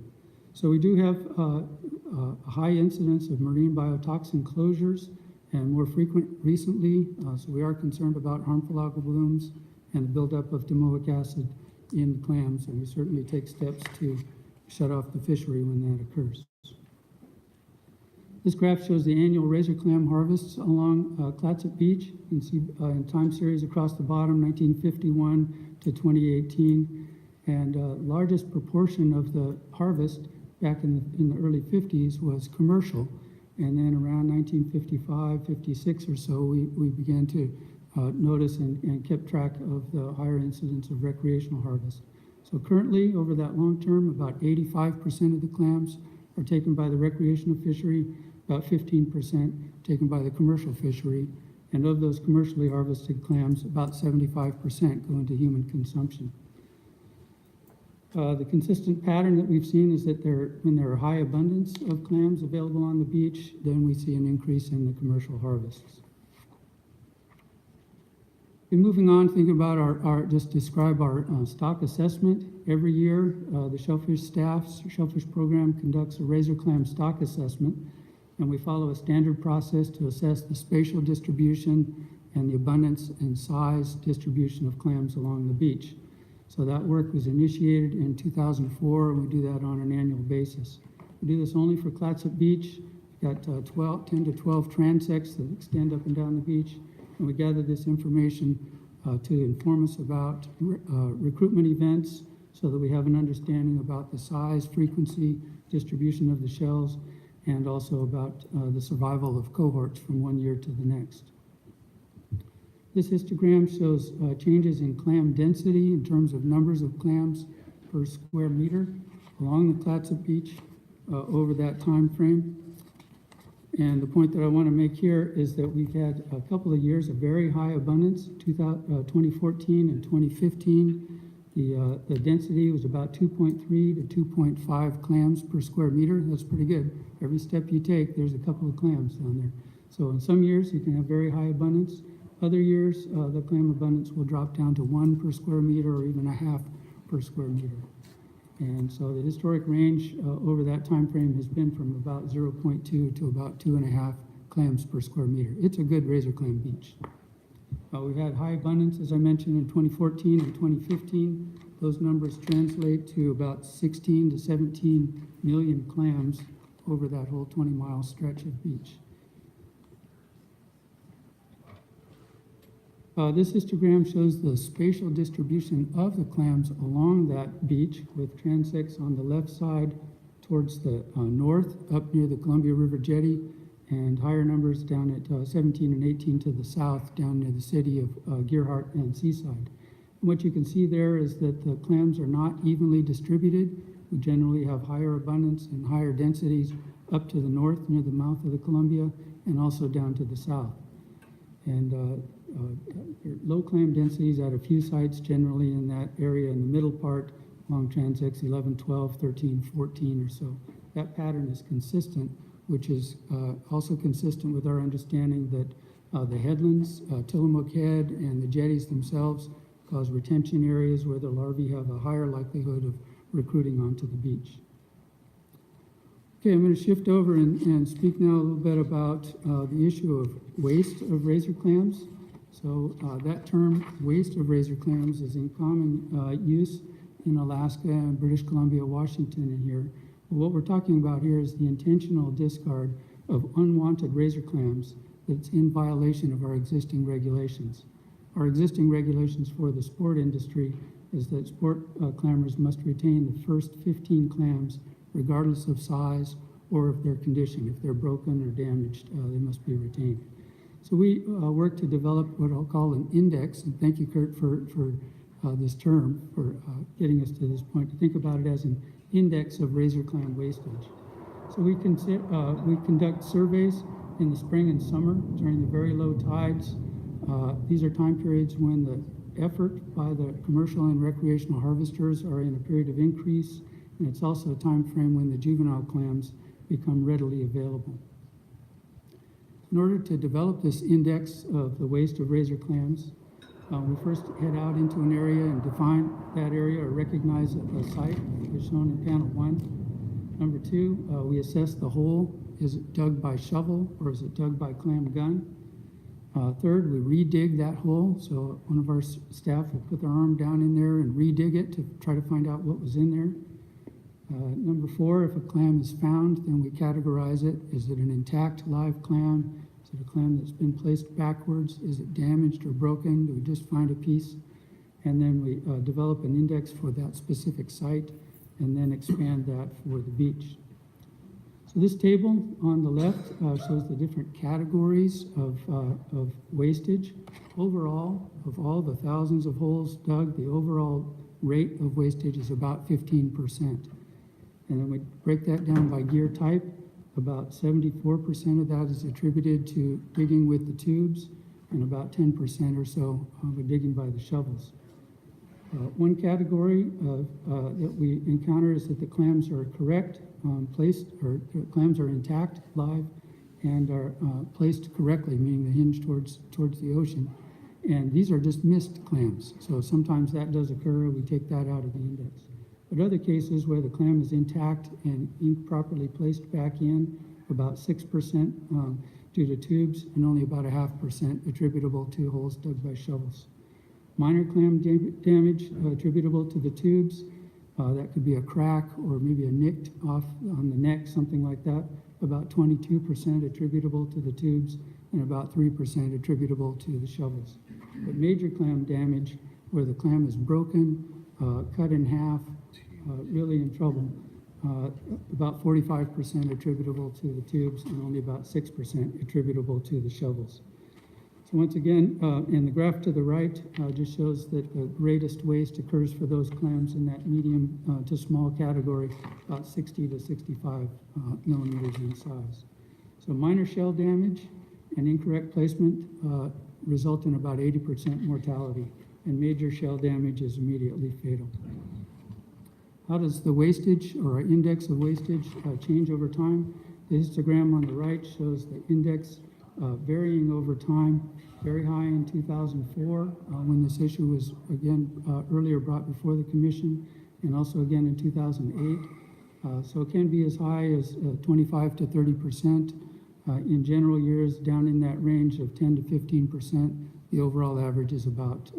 O: So we do have a high incidence of marine biotoxin closures and more frequent recently, so we are concerned about harmful algal blooms and the buildup of domoic acid in clams, and we certainly take steps to shut off the fishery when that occurs. This graph shows the annual razor clam harvests along Clatsop Beach. You can see in time series across the bottom, 1951 to 2018. And largest proportion of the harvest back in the early 50s was commercial. And then around 1955, 56 or so, we began to notice and kept track of the higher incidence of recreational harvest. So currently, over that long term, about 85% of the clams are taken by the recreational fishery, about 15% taken by the commercial fishery, and of those commercially harvested clams, about 75% go into human consumption. The consistent pattern that we've seen is that when there are high abundance of clams available on the beach, then we see an increase in the commercial harvests. And moving on, thinking about just describe our stock assessment. Every year, the Shellfish Shellfish Program conducts a razor clam stock assessment, and we follow a standard process to assess the spatial distribution and the abundance and size distribution of clams along the beach. So that work was initiated in 2004, and we do that on an annual basis. We do this only for Clatsop Beach. We've got 10 to 12 transects that extend up and down the beach, and we gather this information to inform us about recruitment events so that we have an understanding about the size, frequency, distribution of the shells, and also about the survival of cohorts from one year to the next. This histogram shows changes in clam density in terms of numbers of clams per square meter along the Clatsop Beach over that time frame. And the point that I want to make here is that we've had a couple of years of very high abundance. 2014 and 2015, the density was about 2.3 to 2.5 clams per square meter. That's pretty good. Every step you take, there's a couple of clams down there. So in some years, you can have very high abundance. Other years, the clam abundance will drop down to 1 per square meter or even a half per square meter. And so the historic range over that time frame has been from about 0.2 to about 2.5 clams per square meter. It's a good razor clam beach. We've had high abundance, as I mentioned, in 2014 and 2015. Those numbers translate to about 16 to 17 million clams over that whole 20-mile stretch of beach. This histogram shows the spatial distribution of the clams along that beach, with transects on the left side towards the north, up near the Columbia River Jetty, and higher numbers down at 17 and 18 to the south, down near the city of Gearhart and Seaside. And what you can see there is that the clams are not evenly distributed. We generally have higher abundance and higher densities up to the north near the mouth of the Columbia, and also down to the south. And low clam densities at a few sites, generally in that area in the middle part along transects 11, 12, 13, 14 or so. That pattern is consistent, which is also consistent with our understanding that the headlands, Tillamook Head, and the jetties themselves cause retention areas where the larvae have a higher likelihood of recruiting onto the beach. Okay, I'm going to shift over and speak now a little bit about the issue of waste of razor clams. So that term, waste of razor clams, is in common use in Alaska and British Columbia, Washington, and here. But what we're talking about here is the intentional discard of unwanted razor clams that's in violation of our existing regulations. Our existing regulations for the sport industry is that sport clammers must retain the first 15 clams regardless of size or of their condition. If they're broken or damaged, they must be retained. So we work to develop what I'll call an index, and thank you, Kurt, for this term, for getting us to this point, to think about it as an index of razor clam wastage. So we conduct surveys in the spring and summer during the very low tides. These are time periods when the effort by the commercial and recreational harvesters are in a period of increase, and it's also a time frame when the juvenile clams become readily available. In order to develop this index of the waste of razor clams, we first head out into an area and define that area or recognize a site, as shown in panel 1. Number 2, we assess the hole. Is it dug by shovel or is it dug by clam gun? Third, we re-dig that hole. So one of our staff will put their arm down in there and re-dig it to try to find out what was in there. Number 4, if a clam is found, then we categorize it. Is it an intact live clam? Is it a clam that's been placed backwards? Is it damaged or broken? Do we just find a piece? And then we develop an index for that specific site and then expand that for the beach. So this table on the left shows the different categories of wastage. Overall, of all the thousands of holes dug, the overall rate of wastage is about 15%. And then we break that down by gear type. About 74% of that is attributed to digging with the tubes, and about 10% or so with digging by the shovels. One category that we encounter is that the clams are correct, placed, or clams are intact, live, and are placed correctly, meaning the hinge towards the ocean. And these are just missed clams, so sometimes that does occur. We take that out of the index. But other cases where the clam is intact and improperly placed back in, about 6% due to tubes, and only about 0.5% attributable to holes dug by shovels. Minor clam damage attributable to the tubes, that could be a crack or maybe a nicked off on the neck, something like that. About 22% attributable to the tubes, and about 3% attributable to the shovels. But major clam damage, where the clam is broken, cut in half, really in trouble, about 45% attributable to the tubes, and only about 6% attributable to the shovels. So once again, and the graph to the right just shows that the greatest waste occurs for those clams in that medium to small category, about 60 to 65 millimeters in size. So minor shell damage and incorrect placement result in about 80% mortality, and major shell damage is immediately fatal. How does the wastage or our index of wastage change over time? The histogram on the right shows the index varying over time, very high in 2004 when this issue was again earlier brought before the commission, and also again in 2008. So it can be as high as 25 to 30%. In general years, down in that range of 10 to 15%. The overall average is about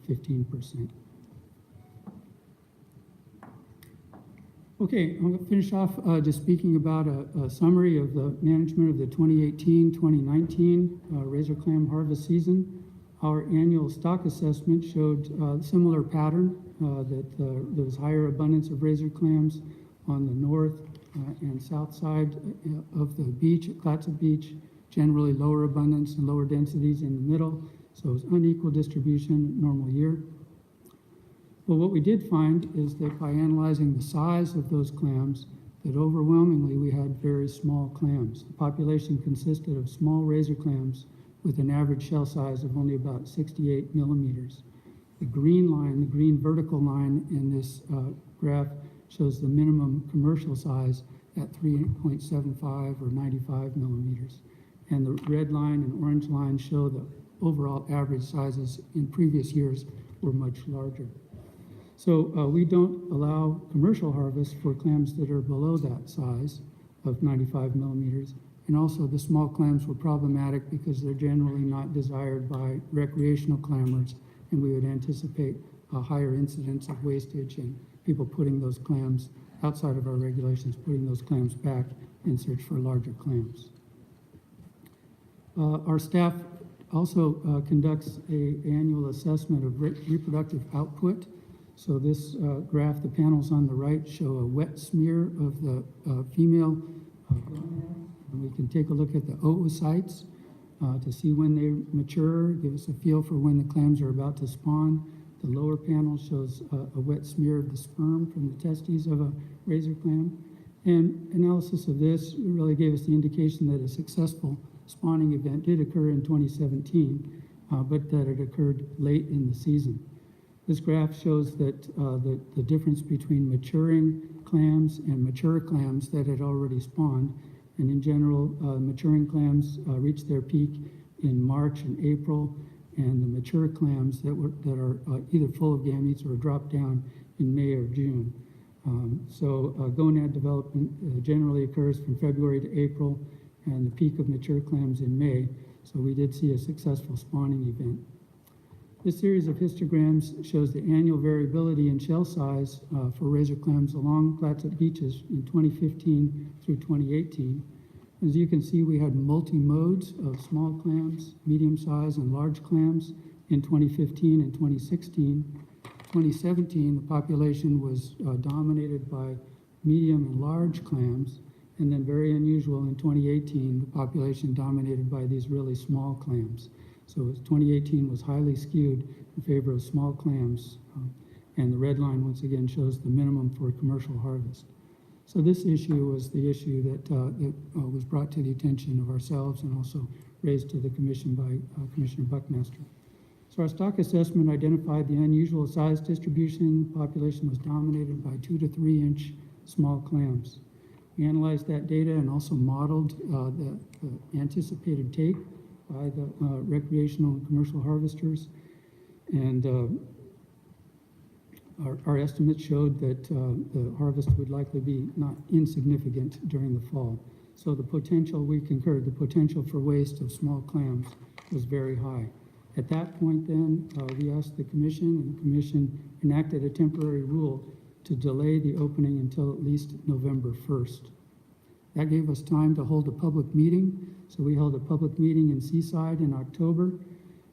O: 15%. Okay, I'm going to finish off just speaking about a summary of the management of the 2018-2019 razor clam harvest season. Our annual stock assessment showed a similar pattern, that there was higher abundance of razor clams on the north and south side of the beach, at Clatsop Beach, generally lower abundance and lower densities in the middle, so it was unequal distribution normal year. But what we did find is that by analyzing the size of those clams, that overwhelmingly we had very small clams. The population consisted of small razor clams with an average shell size of only about 68 millimeters. The green line, the green vertical line in this graph shows the minimum commercial size at 3.75 or 95 millimeters. And the red line and orange line show the overall average sizes in previous years were much larger. So we don't allow commercial harvest for clams that are below that size of 95 millimeters. And also the small clams were problematic because they're generally not desired by recreational clammers, and we would anticipate a higher incidence of wastage and people putting those clams outside of our regulations, putting those clams back in search for larger clams. Our staff also conducts an annual assessment of reproductive output. So this graph, the panels on the right show a wet smear of the female, and we can take a look at the oocytes to see when they mature, give us a feel for when the clams are about to spawn. The lower panel shows a wet smear of the sperm from the testes of a razor clam. And analysis of this really gave us the indication that a successful spawning event did occur in 2017, but that it occurred late in the season. This graph shows that the difference between maturing clams and mature clams that had already spawned. And in general, maturing clams reach their peak in March and April, and the mature clams that are either full of gametes or drop down in May or June. Gonad development generally occurs from February to April, and the peak of mature clams in May. So we did see a successful spawning event. This series of histograms shows the annual variability in shell size for razor clams along Clatsop beaches in 2015 through 2018. As you can see, we had multi-modes of small clams, medium size, and large clams in 2015 and 2016. 2017, the population was dominated by medium and large clams, and then very unusual in 2018, the population dominated by these really small clams. So 2018 was highly skewed in favor of small clams, and the red line once again shows the minimum for commercial harvest. So this issue was the issue that was brought to the attention of ourselves and also raised to the commission by Commissioner Buckmaster. So our stock assessment identified the unusual size distribution. Population was dominated by 2 to 3 inch small clams. We analyzed that data and also modeled the anticipated take by the recreational and commercial harvesters. And our estimates showed that the harvest would likely be not insignificant during the fall. So the potential, we concurred, the potential for waste of small clams was very high. At that point then, we asked the commission, and the commission enacted a temporary rule to delay the opening until at least November 1st. That gave us time to hold a public meeting. So we held a public meeting in Seaside in October,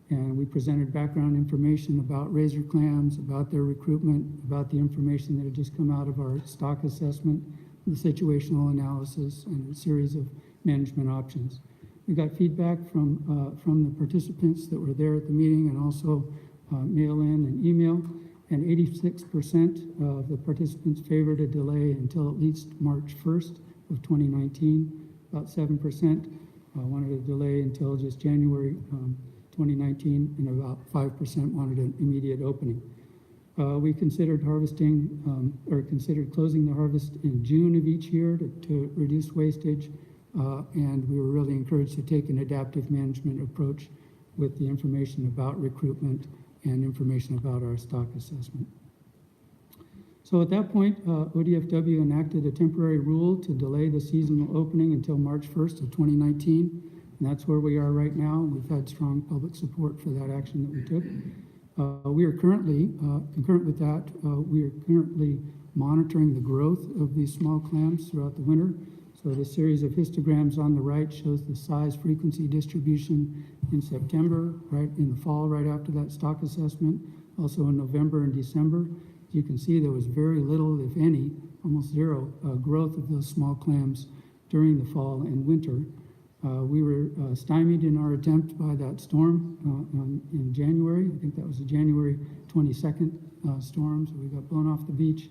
O: and we presented background information about razor clams, about their recruitment, about the information that had just come out of our stock assessment, the situational analysis, and a series of management options. We got feedback from the participants that were there at the meeting, and also mail-in and email, and 86% of the participants favored a delay until at least March 1st of 2019. About 7% wanted a delay until just January 2019, and about 5% wanted an immediate opening. We considered harvesting, or considered closing the harvest in June of each year to reduce wastage, and we were really encouraged to take an adaptive management approach with the information about recruitment and information about our stock assessment. So at that point, ODFW enacted a temporary rule to delay the seasonal opening until March 1st of 2019. And that's where we are right now. We've had strong public support for that action that we took. We are currently, concurrent with that, we are currently monitoring the growth of these small clams throughout the winter. So the series of histograms on the right shows the size frequency distribution in September, right in the fall, right after that stock assessment, also in November and December. You can see there was very little, if any, almost zero growth of those small clams during the fall and winter. We were stymied in our attempt by that storm in January. I think that was a January 22nd storm, so we got blown off the beach.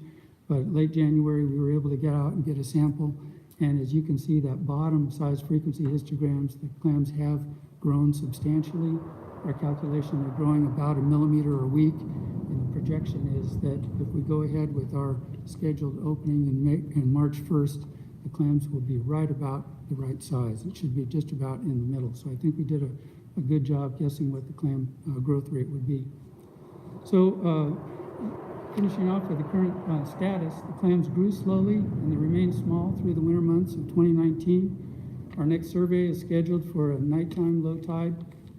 O: But late January, we were able to get out and get a sample. And as you can see, that bottom size frequency histograms, the clams have grown substantially. Our calculation, they're growing about 1 millimeter a week. And the projection is that if we go ahead with our scheduled opening in March 1st, the clams will be right about the right size. It should be just about in the middle. So I think we did a good job guessing what the clam growth rate would be. So finishing off with the current status, the clams grew slowly and they remained small through the winter months of 2019. Our next survey is scheduled for a nighttime low tide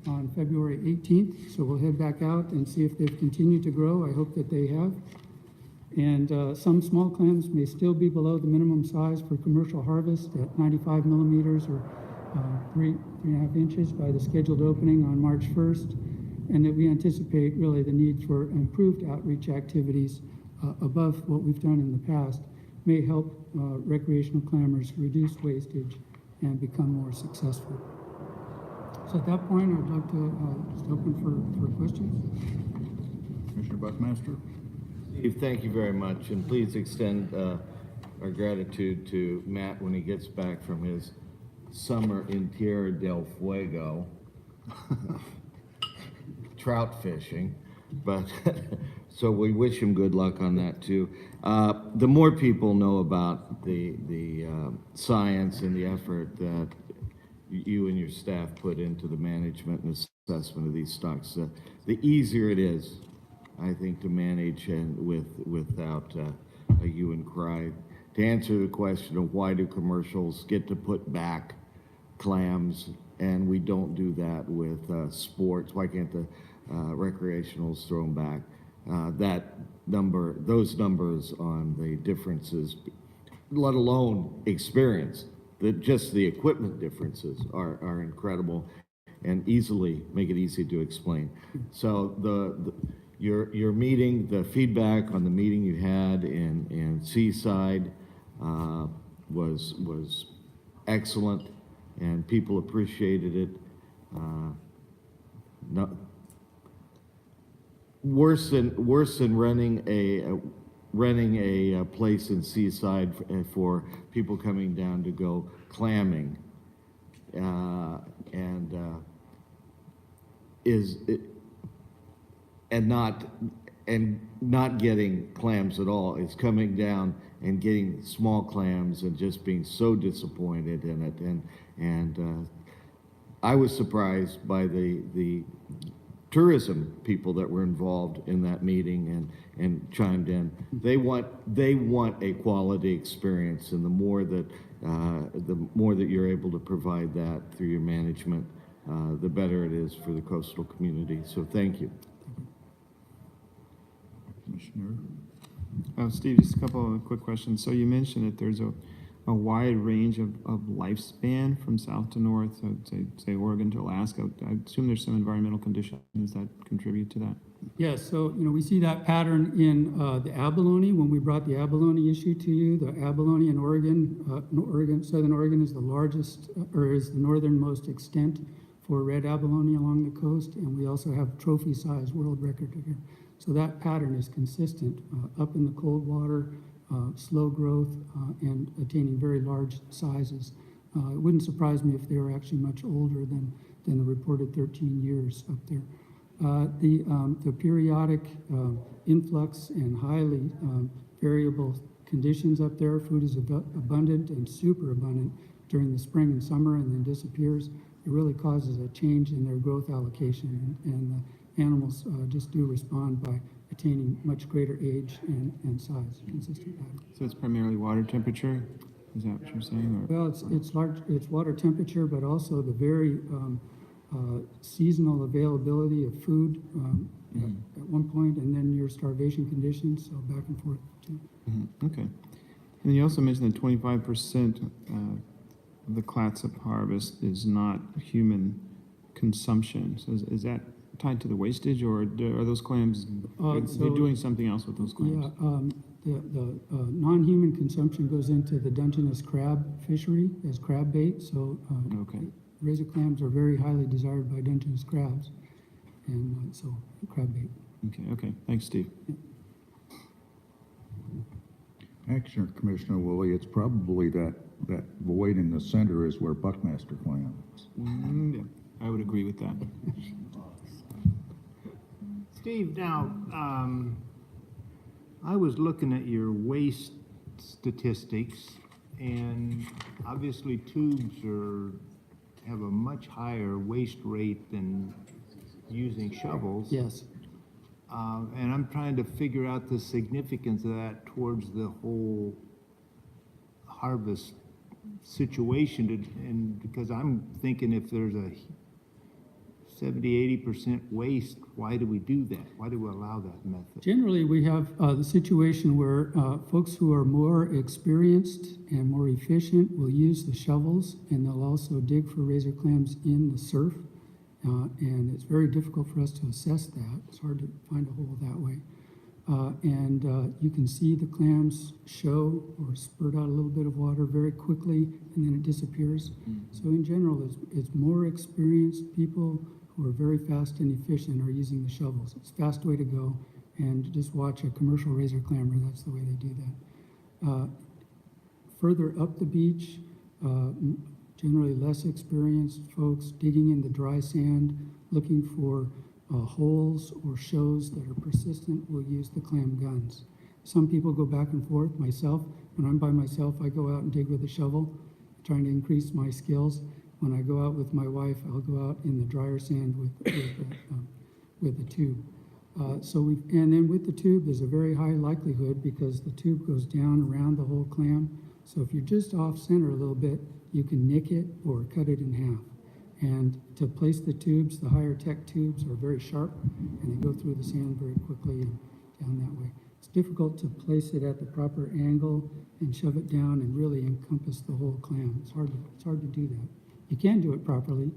O: on February 18th. So we'll head back out and see if they've continued to grow. I hope that they have. And some small clams may still be below the minimum size for commercial harvest at 95 millimeters or 3.5 inches by the scheduled opening on March 1st, and that we anticipate really the need for improved outreach activities above what we've done in the past may help recreational clammers reduce wastage and become more successful. So at that point, I'd like to just open for questions.
A: Commissioner Buckmaster?
I: Steve, thank you very much, and please extend our gratitude to Matt when he gets back from his summer in Tierra del Fuego trout fishing. But so we wish him good luck on that too. The more people know about the science and the effort that you and your staff put into the management and assessment of these stocks, the easier it is, I think, to manage and without a hue and cry. To answer the question of why do commercials get to put back clams and we don't do that with sports, why can't the recreationals throw them back? Those numbers on the differences, let alone experience, just the equipment differences are incredible and make it easy to explain. So your meeting, the feedback on the meeting you had in Seaside was excellent, and people appreciated it. Worse than running renting a place in Seaside for people coming down to go clamming. And not getting clams at all. It's coming down and getting small clams and just being so disappointed in it. And I was surprised by the tourism people that were involved in that meeting and chimed in. They want a quality experience, and the more that you're able to provide that through your management, the better it is for the coastal community. So thank you.
A: Commissioner?
F: Steve, just a couple of quick questions. So you mentioned that there's a wide range of lifespan from south to north, so say Oregon to Alaska. I assume there's some environmental conditions that contribute to that.
O: Yes, so, we see that pattern in the abalone. When we brought the abalone issue to you, the abalone in Oregon, Southern Oregon is the largest, or is the northernmost extent for red abalone along the coast, and we also have trophy size world record here. So that pattern is consistent up in the cold water, slow growth, and attaining very large sizes. It wouldn't surprise me if they were actually much older than the reported 13 years up there. The periodic influx and highly variable conditions up there, food is abundant and super abundant during the spring and summer and then disappears. It really causes a change in their growth allocation, and the animals just do respond by attaining much greater age and size, consistent pattern.
F: So it's primarily water temperature? Is that what you're saying? Or?
O: Well, it's water temperature, but also the very seasonal availability of food at one point, and then your starvation conditions, so back and forth too.
F: Okay. And then you also mentioned that 25% of the Clatsop harvest is not human consumption. So is that tied to the wastage, or are those clams, they're doing something else with those clams?
O: Yeah, the non-human consumption goes into the Dungeness crab fishery as crab bait, so razor clams are very highly desired by Dungeness crabs, and so crab bait.
F: Okay, thanks, Steve.
A: Actually, Commissioner Woolley, it's probably that void in the center is where Buckmaster clams.
F: Yeah, I would agree with that.
C: Steve, now, I was looking at your waste statistics, and obviously tubes have a much higher waste rate than using shovels.
O: Yes.
C: And I'm trying to figure out the significance of that towards the whole harvest situation, and because I'm thinking if there's a 70–80% waste, why do we do that? Why do we allow that method?
O: Generally, we have the situation where folks who are more experienced and more efficient will use the shovels, and they'll also dig for razor clams in the surf. And it's very difficult for us to assess that. It's hard to find a hole that way. And you can see the clams show or spurt out a little bit of water very quickly, and then it disappears. So in general, it's more experienced people who are very fast and efficient are using the shovels. It's a fast way to go, and just watch a commercial razor clammer, that's the way they do that. Further up the beach, generally less experienced folks digging in the dry sand, looking for holes or shows that are persistent, will use the clam guns. Some people go back and forth. Myself, when I'm by myself, I go out and dig with a shovel, trying to increase my skills. When I go out with my wife, I'll go out in the drier sand with the tube. And then with the tube, there's a very high likelihood, because the tube goes down around the whole clam. So if you're just off center a little bit, you can nick it or cut it in half. And to place the tubes, the higher tech tubes are very sharp, and they go through the sand very quickly and down that way. It's difficult to place it at the proper angle and shove it down and really encompass the whole clam. It's hard to do that. You can do it properly,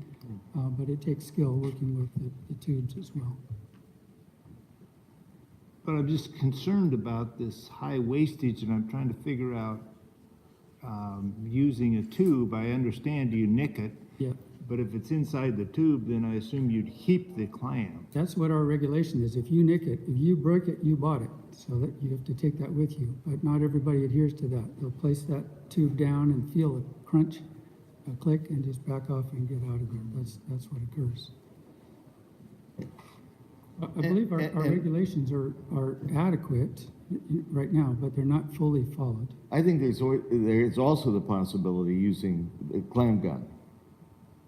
O: but it takes skill working with the tubes as well.
C: But I'm just concerned about this high wastage, and I'm trying to figure out using a tube. I understand you nick it,
O: Yeah.
C: But if it's inside the tube, then I assume you'd keep the clam.
O: That's what our regulation is. If you nick it, if you break it, you bought it. So that you have to take that with you. But not everybody adheres to that. They'll place that tube down and feel a crunch, a click, and just back off and get out of there. That's what occurs. I believe our regulations are adequate right now, but they're not fully followed.
I: I think there's also the possibility using the clam gun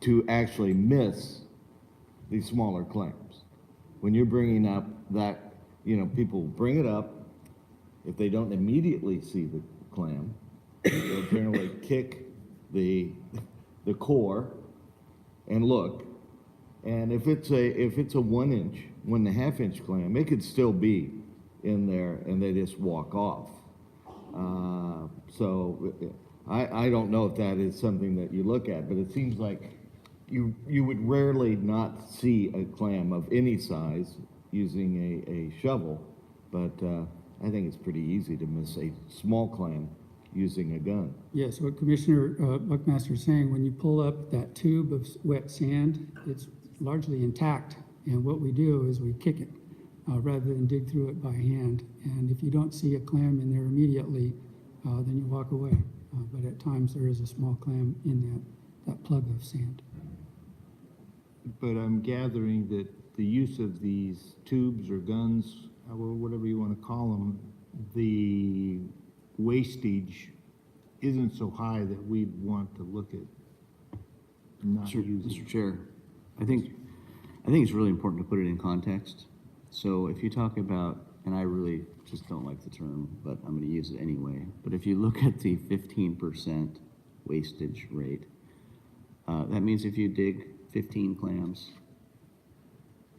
I: to actually miss these smaller clams. When you're bringing up that, people bring it up, if they don't immediately see the clam, they'll generally kick the core and look. And if it's a 1 inch, 1.5 inch clam, it could still be in there and they just walk off. So I don't know if that is something that you look at, but it seems like you would rarely not see a clam of any size using a shovel, but I think it's pretty easy to miss a small clam using a gun.
O: Yes, what Commissioner Buckmaster is saying, when you pull up that tube of wet sand, it's largely intact. And what we do is we kick it rather than dig through it by hand. And if you don't see a clam in there immediately, then you walk away. But at times there is a small clam in that plug of sand.
C: But I'm gathering that the use of these tubes or guns, or whatever you want to call them, the wastage isn't so high that we'd want to look at not using.
D: Mr. Chair, I think it's really important to put it in context. So if you talk about, and I really just don't like the term, but I'm going to use it anyway. But if you look at the 15% wastage rate, that means if you dig 15 clams,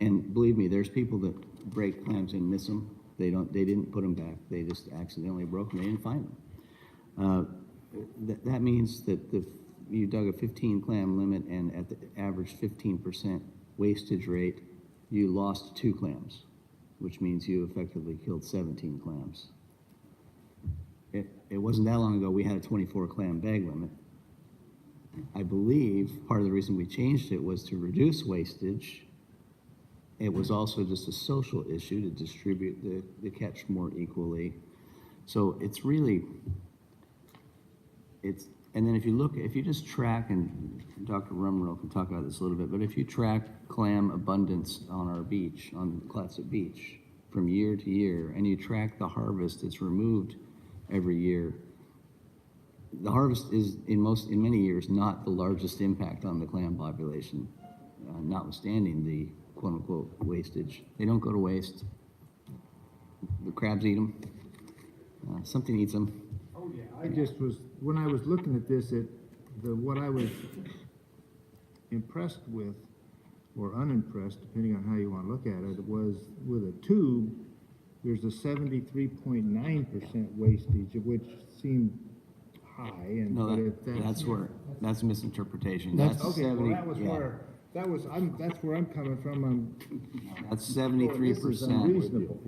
D: and believe me, there's people that break clams and miss them. They didn't put them back. They just accidentally broke them. They didn't find them. That means that you dug a 15 clam limit, and at the average 15% wastage rate, you lost 2 clams, which means you effectively killed 17 clams. It wasn't that long ago we had a 24 clam bag limit. I believe part of the reason we changed it was to reduce wastage. It was also just a social issue to distribute the catch more equally. So it's really, and then if you just track, and Dr. Rumrell can talk about this a little bit, but if you track clam abundance on our beach, on Clatsop Beach, from year to year, and you track the harvest that's removed every year, the harvest is in many years not the largest impact on the clam population, notwithstanding the quote unquote wastage. They don't go to waste. The crabs eat them. Something eats them.
C: Oh yeah, when I was looking at this, what I was impressed with, or unimpressed, depending on how you want to look at it, was with a tube, there's a 73.9% wastage, of which seemed high. And
D: No, that's misinterpretation.
O: That's-
D: That's
C: Okay, well,
D: 70,
C: that was
D: yeah.
C: where, that's where I'm coming from.
D: That's
C: This
D: 73%.
C: is unreasonable.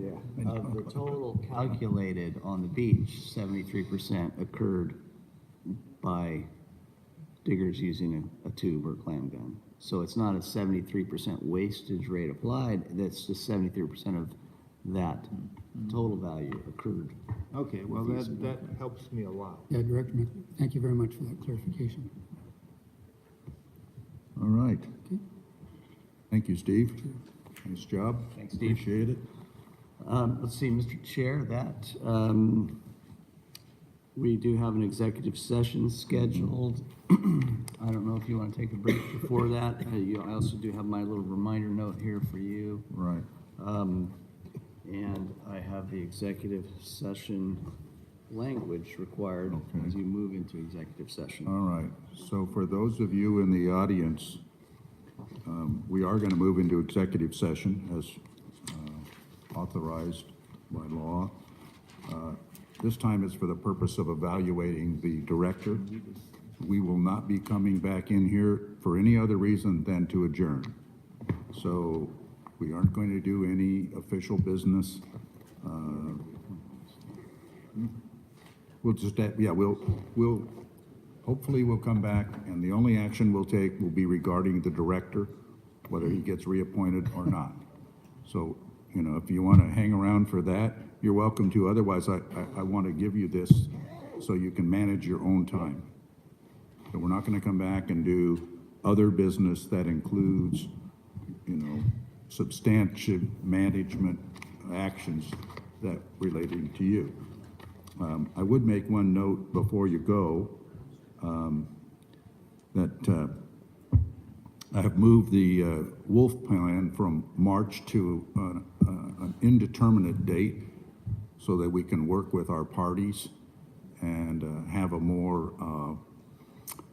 D: Of the total calculated on the beach, 73% occurred by diggers using a tube or clam gun. So it's not a 73% wastage rate applied, that's just 73% of that total value occurred.
C: Okay, well, that helps me a lot.
O: Yeah, Director, thank you very much for that clarification.
A: All right. Thank you, Steve. Nice job.
D: Thanks, Steve.
A: Appreciate it.
D: Let's see, Mr. Chair, we do have an executive session scheduled. I don't know if you want to take a break before that. I also do have my little reminder note here for you.
A: Right.
D: And I have the executive session language required as you move into executive session.
A: All right. So for those of you in the audience, we are going to move into executive session as authorized by law. This time is for the purpose of evaluating the director. We will not be coming back in here for any other reason than to adjourn. So we aren't going to do any official business. We'll just, we'll hopefully we'll come back, and the only action we'll take will be regarding the director, whether he gets reappointed or not. So, you know, if you want to hang around for that, you're welcome to. Otherwise, I want to give you this so you can manage your own time. So we're not going to come back and do other business that includes, you know, substantive management actions that relating to you. I would make one note before you go, that I have moved the Wolf Plan from March to an indeterminate date so that we can work with our parties and have a more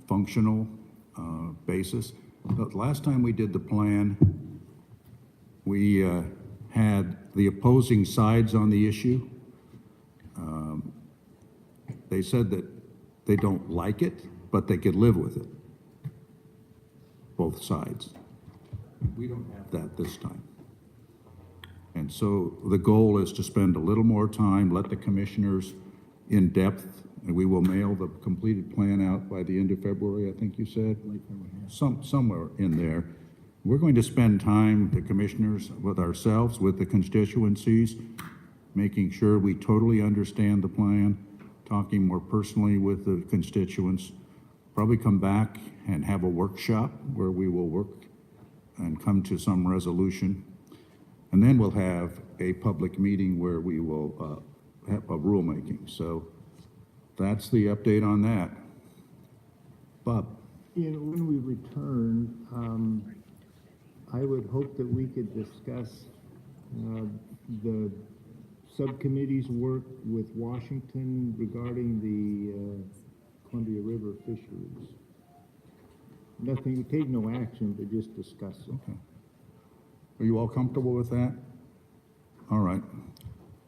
A: functional basis. The last time we did the plan, we had the opposing sides on the issue. They said that they don't like it, but they could live with it. Both sides. We don't have that this time. And so the goal is to spend a little more time, let the commissioners in depth, and we will mail the completed plan out by the end of February, I think you said? Somewhere in there. We're going to spend time, the commissioners, with ourselves, with the constituencies, making sure we totally understand the plan, talking more personally with the constituents, probably come back and have a workshop where we will work and come to some resolution. And then we'll have a public meeting where we will have a rulemaking. So that's the update on that. Bob?
C: You know, when we return, I would hope that we could discuss the subcommittee's work with Washington regarding the Columbia River fisheries. Nothing, we take no action, but just discuss it.
A: Okay. Are you all comfortable with that? All right.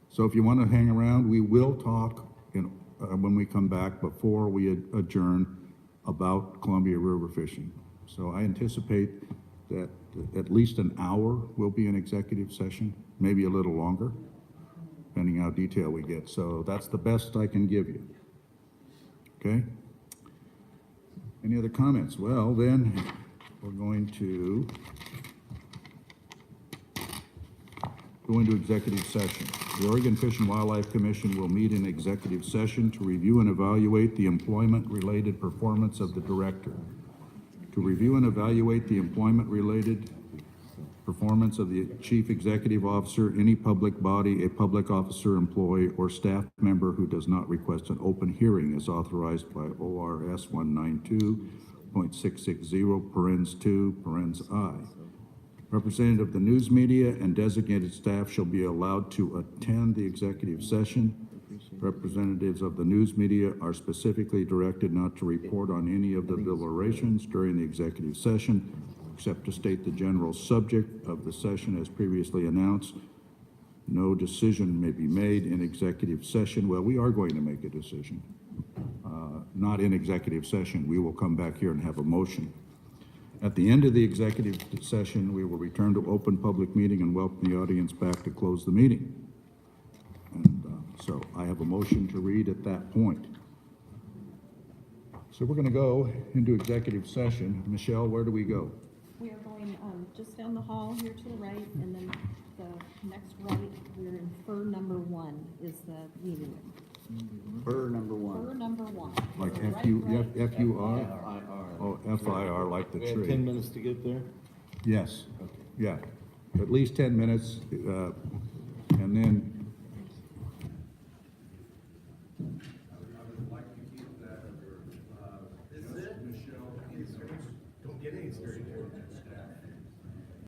A: So if you want to hang around, we will talk when we come back before we adjourn about Columbia River fishing. So I anticipate that at least an hour will be an executive session, maybe a little longer, depending how detailed we get. So that's the best I can give you. Okay? Any other comments? Well, then we're going to go into executive session. The Oregon Fish and Wildlife Commission will meet in executive session to review and evaluate the employment-related performance of the director. To review and evaluate the employment-related performance of the chief executive officer, any public body, a public officer, employee, or staff member who does not request an open hearing as authorized by ORS 192.660, parens 2, parens I. Representative of the news media and designated staff shall be allowed to attend the executive session. Representatives of the news media are specifically directed not to report on any of the deliberations during the executive session, except to state the general subject of the session as previously announced. No decision may be made in executive session. Well, we are going to make a decision. Not in executive session. We will come back here and have a motion. At the end of the executive session, we will return to open public meeting and welcome the audience back to close the meeting. And so I have a motion to read at that point. So we're going to go into executive session. Michelle, where do we go?
B: We are going just down the hall here to the right, and then the next right, we're in fur number 1 is the meeting room.
A: Fur number 1.
B: Fur number 1.
A: Like
B: So
A: F-U-R? Oh, F-I-R, like the
I: We have
A: tree.
I: 10 minutes to get there?
A: Yes, yeah, at least 10 minutes, and then